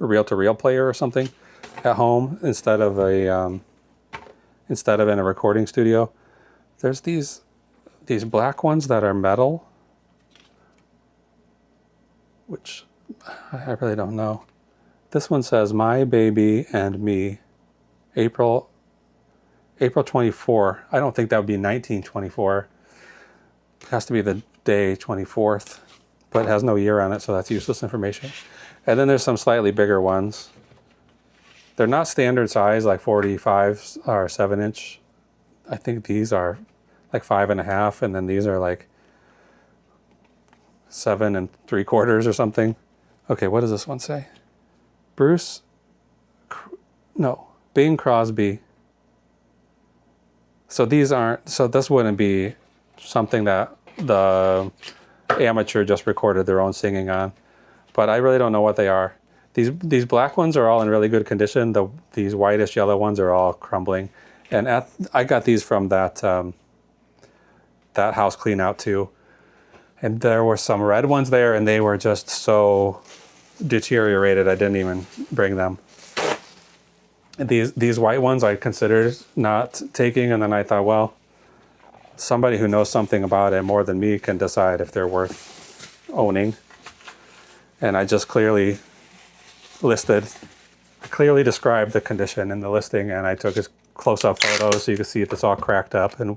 reel-to-reel player or something at home instead of in a recording studio. There's these black ones that are metal, which I really don't know. This one says My Baby and Me, April 24. I don't think that would be 1924. It has to be the day 24th. but it has no year on it, so that's useless information. And then there's some slightly bigger ones. They're not standard size, like 45 or 7-inch. I think these are like 5.5, and then these are like 7 3/4 or something. Okay, what does this one say? Bing Crosby. So these aren't, so this wouldn't be something that the amateur just recorded their own singing on, but I really don't know what they are. These black ones are all in really good condition. These whitish yellow ones are all crumbling. And I got these from that house clean out too. And there were some red ones there, and they were just so deteriorated I didn't even bring them. These white ones I considered not taking, and then I thought, well, somebody who knows something about it more than me can decide if they're worth owning. And I just clearly described the condition in the listing, and I took a close-up photos so you can see it's all cracked up and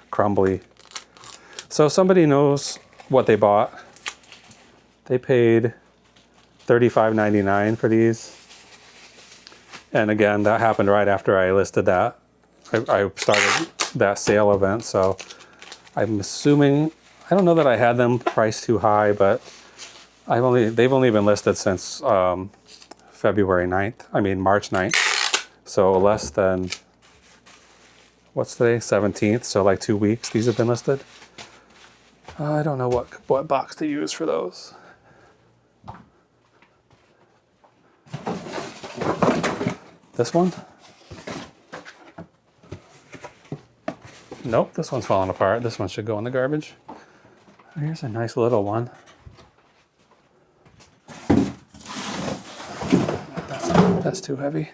crumbly. So somebody knows what they bought. They paid $35.99 for these. And again, that happened right after I listed that. I started that sale event, so I'm assuming, I don't know that I had them priced too high, but they've only been listed since March 9th. So less than, what's today, 17th, so like 2 weeks these have been listed. I don't know what box to use for those. This one? Nope, this one's falling apart. This one should go in the garbage. Here's a nice little one. That's too heavy.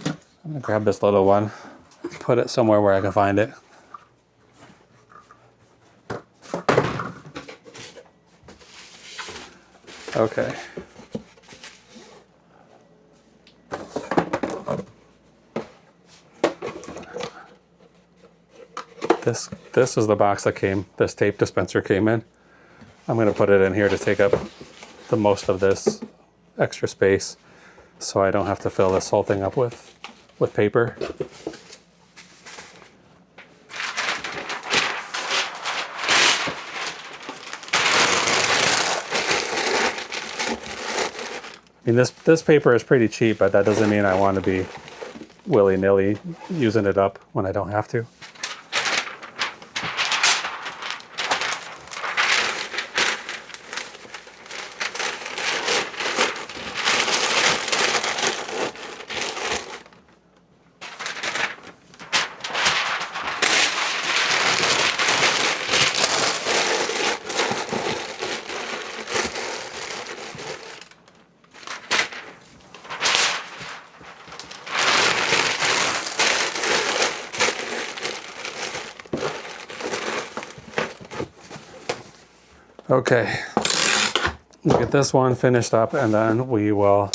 I'm gonna grab this little one, put it somewhere where I can find it. Okay. This is the box that this tape dispenser came in. I'm going to put it in here to take up the most of this extra space so I don't have to fill this whole thing up with paper. I mean, this paper is pretty cheap, but that doesn't mean I want to be willy-nilly using it up when I don't have to. Okay, we'll get this one finished up, and then we will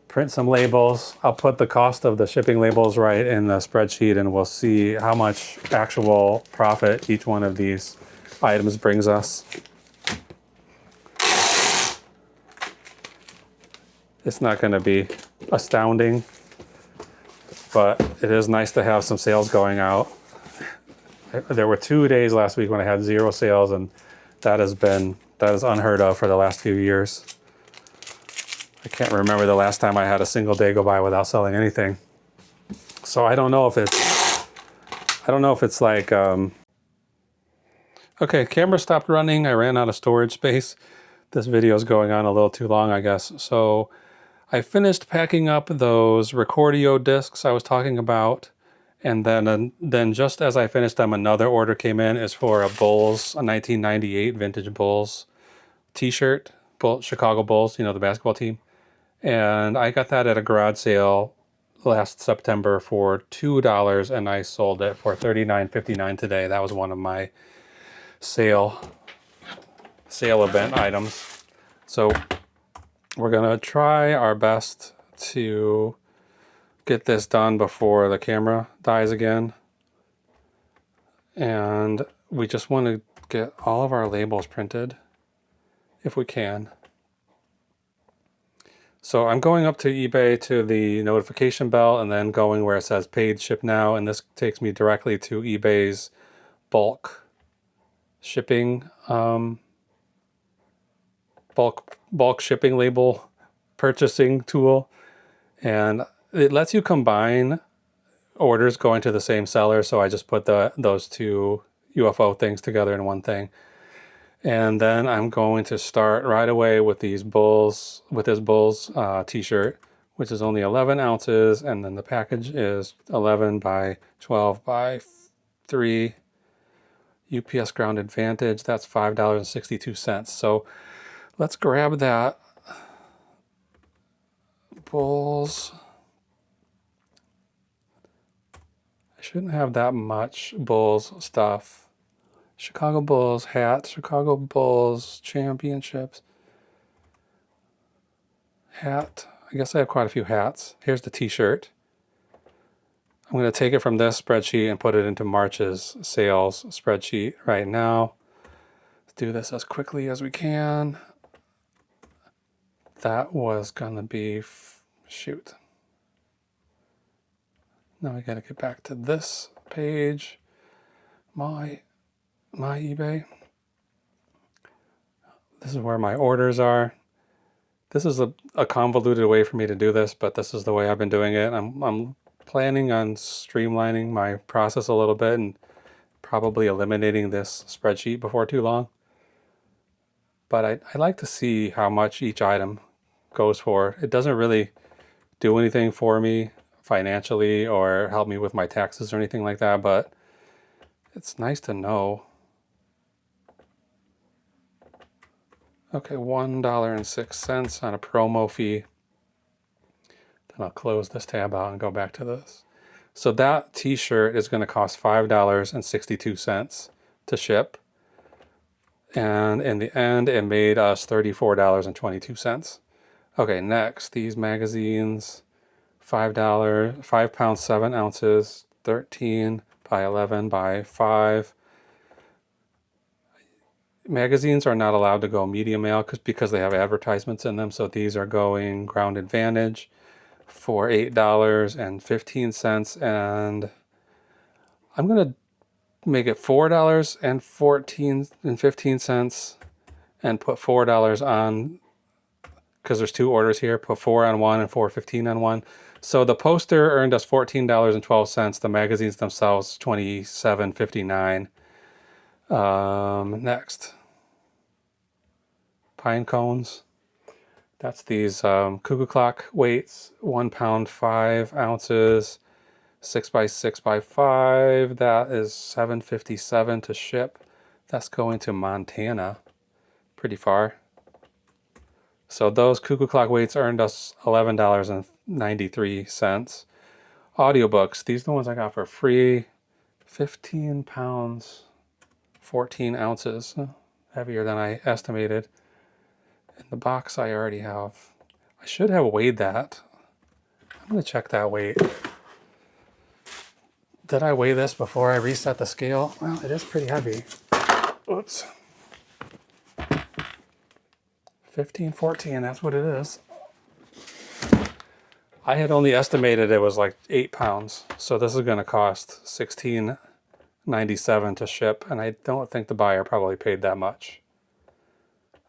print some labels. I'll put the cost of the shipping labels right in the spreadsheet, and we'll see how much actual profit each one of these items brings us. It's not going to be astounding, but it is nice to have some sales going out. There were 2 days last week when I had 0 sales, and that is unheard of for the last few years. I can't remember the last time I had a single day go by without selling anything. So I don't know if it's like, okay, camera stopped running. I ran out of storage space. This video is going on a little too long, I guess. So I finished packing up those Recordio discs I was talking about. And then just as I finished them, another order came in. Is for a 1998 vintage Bulls t-shirt, Chicago Bulls, the basketball team. And I got that at a garage sale last September for $2, and I sold it for $39.59 today. That was one of my sale event items. So we're gonna try our best to get this done before the camera dies again. And we just want to get all of our labels printed if we can. So I'm going up to eBay to the notification bell and then going where it says paid ship now, and this takes me directly to eBay's bulk shipping bulk shipping label purchasing tool, and it lets you combine orders going to the same seller. So I just put those two UFO things together in one thing. And then I'm going to start right away with this Bulls t-shirt, which is only 11 ounces. And then the package is 11 by 12 by 3. UPS Ground Advantage, that's $5.62. So let's grab that Bulls. I shouldn't have that much Bulls stuff. Chicago Bulls hat, Chicago Bulls championships hat. I guess I have quite a few hats. Here's the t-shirt. I'm going to take it from this spreadsheet and put it into March's sales spreadsheet right now. Let's do this as quickly as we can. That was going to be, shoot. Now we got to get back to this page. My eBay. This is where my orders are. This is a convoluted way for me to do this, but this is the way I've been doing it. I'm planning on streamlining my process a little bit and probably eliminating this spreadsheet before too long. But I like to see how much each item goes for. It doesn't really do anything for me financially or help me with my taxes or anything like that, but it's nice to know. Okay, $1.06 on a promo fee. Then I'll close this tab out and go back to this. So that t-shirt is going to cost $5.62 to ship. And in the end, it made us $34.22. Okay, next, these magazines, $5, 5 pounds, 7 ounces, 13 by 11 by 5. Magazines are not allowed to go medium mail because they have advertisements in them. So these are going Ground Advantage for $8.15. And I'm going to make it $4.15 and put $4 on, because there's two orders here, put 4 on one and $4.15 on one. So the poster earned us $14.12. The magazines themselves, $27.59. Next, pine cones. That's these cuckoo clock weights, 1 pound, 5 ounces, 6 by 6 by 5. That is $7.57 to ship. That's going to Montana, pretty far. So those cuckoo clock weights earned us $11.93. Audiobooks, these are the ones I got for free. 15 pounds, 14 ounces, heavier than I estimated. In the box I already have. I should have weighed that. I'm going to check that weight. Did I weigh this before I reset the scale? Well, it is pretty heavy. Oops. 15, 14, that's what it is. I had only estimated it was like 8 pounds. So this is going to cost $16.97 to ship. And I don't think the buyer probably paid that much.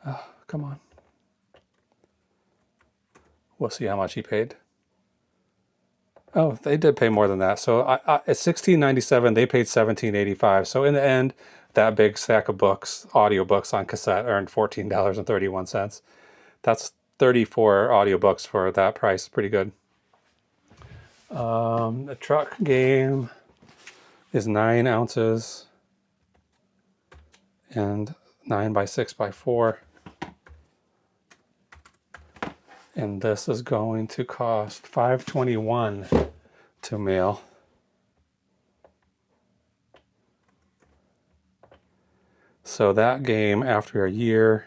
Oh, come on. We'll see how much he paid. Oh, they did pay more than that. So it's $16.97. They paid $17.85. So in the end, that big stack of books, audiobooks on cassette, earned $14.31. That's 34 audiobooks for that price. Pretty good. The truck game is 9 ounces and 9 by 6 by 4. And this is going to cost $5.21 to mail. So that game, after a year,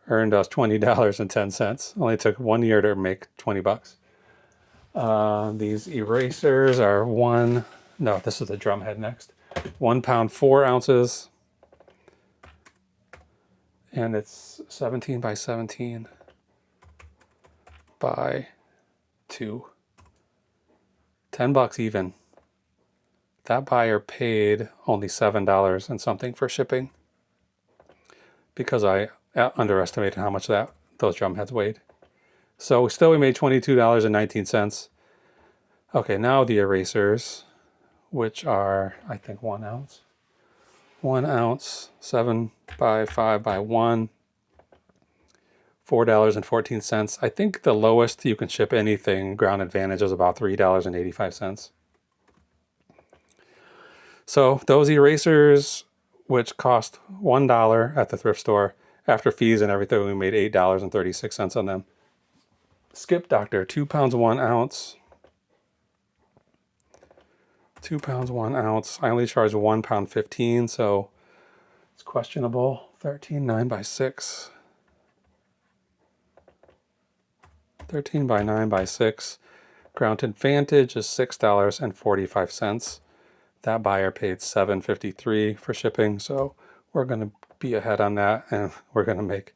earned us $20.10. Only took 1 year to make $20. These erasers are no, this is the drum head next. 1 pound 4 ounces, and it's 17 by 17 by 2. $10 even. That buyer paid only $7 and something for shipping because I underestimated how much those drum heads weighed. So still we made $22.19. Okay, now the erasers, which are, I think, 1 ounce. 1 ounce, 7 by 5 by 1, $4.14. I think the lowest you can ship anything Ground Advantage is about $3.85. So those erasers, which cost $1 at the thrift store, after fees and everything, we made $8.36 on them. Skip Doctor, 2 pounds 1 ounce. 2 pounds 1 ounce. I only charged 1 pound 15, so it's questionable. 13 9 by 6. 13 by 9 by 6. Ground Advantage is $6.45. That buyer paid $7.53 for shipping, so we're going to be ahead on that, and we're going to make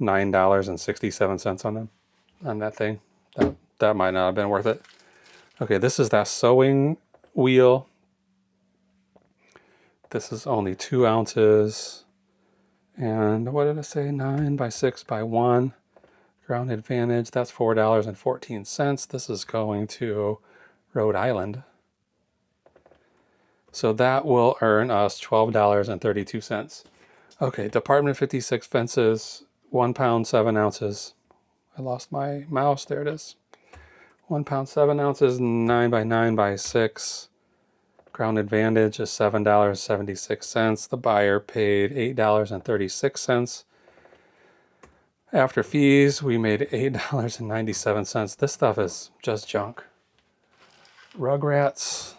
$9.67 on them, on that thing. That might not have been worth it. Okay, this is that sewing wheel. This is only 2 ounces, and what did I say? 9 by 6 by 1. Ground Advantage, that's $4.14. This is going to Rhode Island. So that will earn us $12.32. Okay, Department 56 fences, 1 pound 7 ounces. I lost my mouse, there it is. 1 pound 7 ounces, 9 by 9 by 6. Ground Advantage is $7.76. The buyer paid $8.36. After fees, we made $8.97. This stuff is just junk. Rugrats.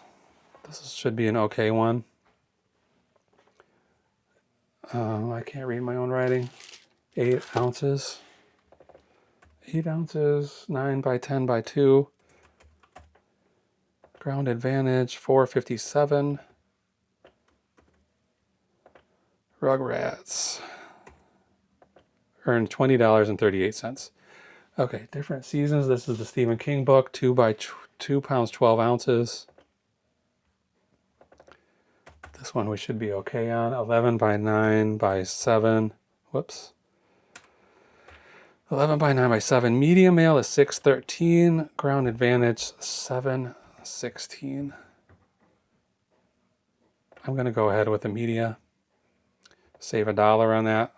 This should be an okay one. I can't read my own writing. 8 ounces. 8 ounces, 9 by 10 by 2. Ground Advantage, $4.57. Rugrats. Earned $20.38. Okay, different seasons. This is the Stephen King book, 2 by 2 pounds, 12 ounces. This one we should be okay on. 11 by 9 by 7. Whoops. 11 by 9 by 7. Medium male is 6.13. Ground Advantage 7.16. I'm going to go ahead with the media. Save $1 on that.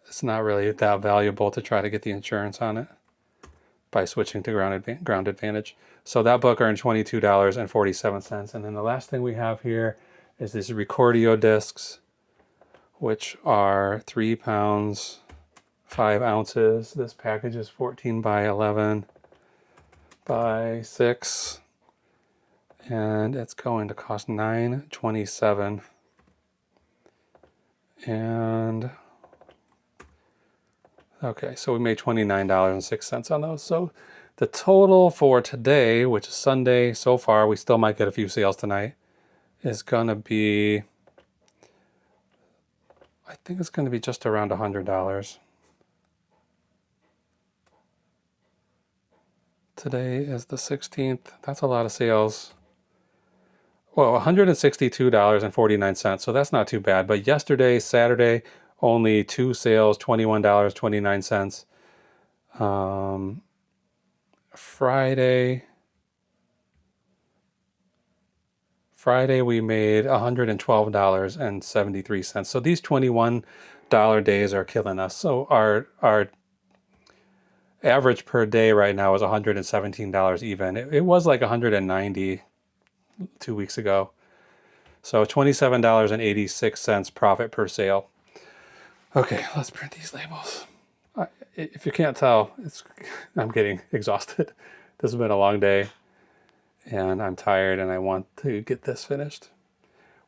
It's not really that valuable to try to get the insurance on it by switching to Ground Advantage. So that book earned $22.47. And then the last thing we have here is these Recordio discs, which are 3 pounds, 5 ounces. This package is 14 by 11 by 6. And it's going to cost $9.27. And okay, so we made $29.06 on those. So the total for today, which is Sunday so far, we still might get a few sales tonight, is going to be, I think it's going to be just around $100. Today is the 16th. That's a lot of sales. Well, $162.49. So that's not too bad. But yesterday, Saturday, only 2 sales, $21.29. Friday we made $112.73. So these $21 days are killing us. So our average per day right now is $117 even. It was like $190 2 weeks ago. So $27.86 profit per sale. Okay, let's print these labels. If you can't tell, I'm getting exhausted. This has been a long day, and I'm tired, and I want to get this finished.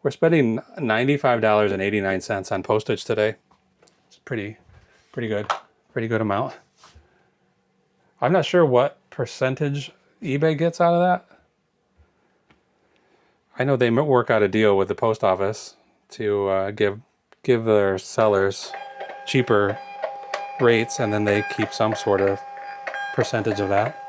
We're spending $95.89 on postage today. It's pretty good. Pretty good amount. I'm not sure what percentage eBay gets out of that. I know they work out a deal with the post office to give their sellers cheaper rates, and then they keep some sort of percentage of that.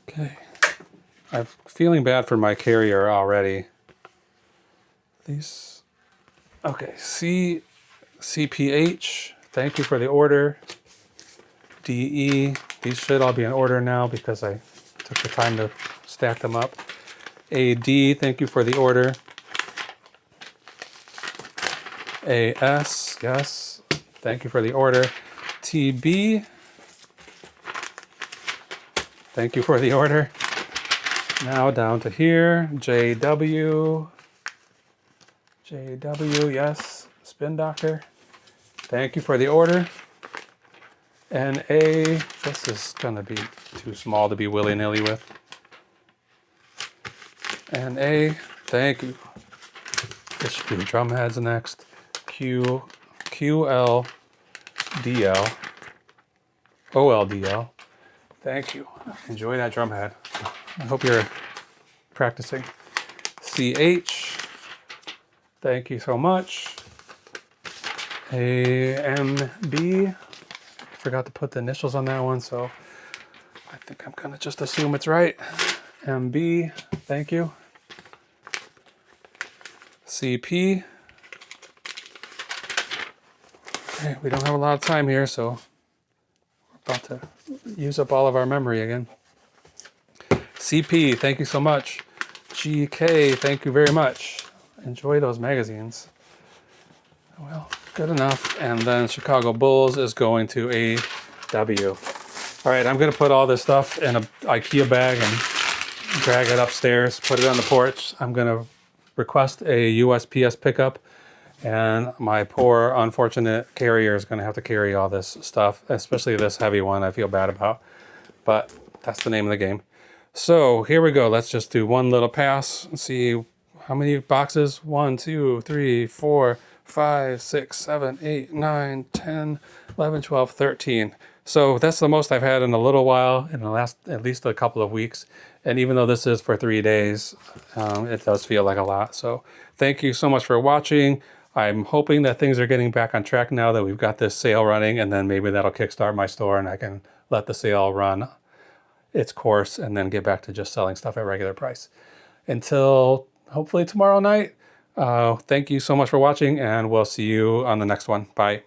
Okay, I'm feeling bad for my carrier already. These, okay, CPH, thank you for the order. DE, these should all be in order now because I took the time to stack them up. AD, thank you for the order. AS, yes, thank you for the order. TB, thank you for the order. Now down to here, JW, yes, Spin Doctor, thank you for the order. NA, this is gonna be too small to be willy-nilly with. NA, thank you. This should be drum heads next. QL, DL, OLDL. Thank you. Enjoy that drum head. I hope you're practicing. CH, thank you so much. AMB, forgot to put the initials on that one, so I think I'm gonna just assume it's right. MB, thank you. CP. Okay, we don't have a lot of time here, so we're about to use up all of our memory again. CP, thank you so much. GK, thank you very much. Enjoy those magazines. Well, good enough. And then Chicago Bulls is going to AW. All right, I'm gonna put all this stuff in an IKEA bag and drag it upstairs, put it on the porch. I'm gonna request a USPS pickup, and my poor unfortunate carrier is gonna have to carry all this stuff, especially this heavy one I feel bad about, but that's the name of the game. So here we go. Let's just do one little pass and see how many boxes. 1, 2, 3, 4, 5, 6, 7, 8, 9, 10, 11, 12, 13. So that's the most I've had in a little while, in the last at least a couple of weeks. And even though this is for 3 days, it does feel like a lot. So thank you so much for watching. I'm hoping that things are getting back on track now that we've got this sale running, and then maybe that'll kickstart my store and I can let the sale run its course and then get back to just selling stuff at regular price. Until hopefully tomorrow night, thank you so much for watching, and we'll see you on the next one. Bye.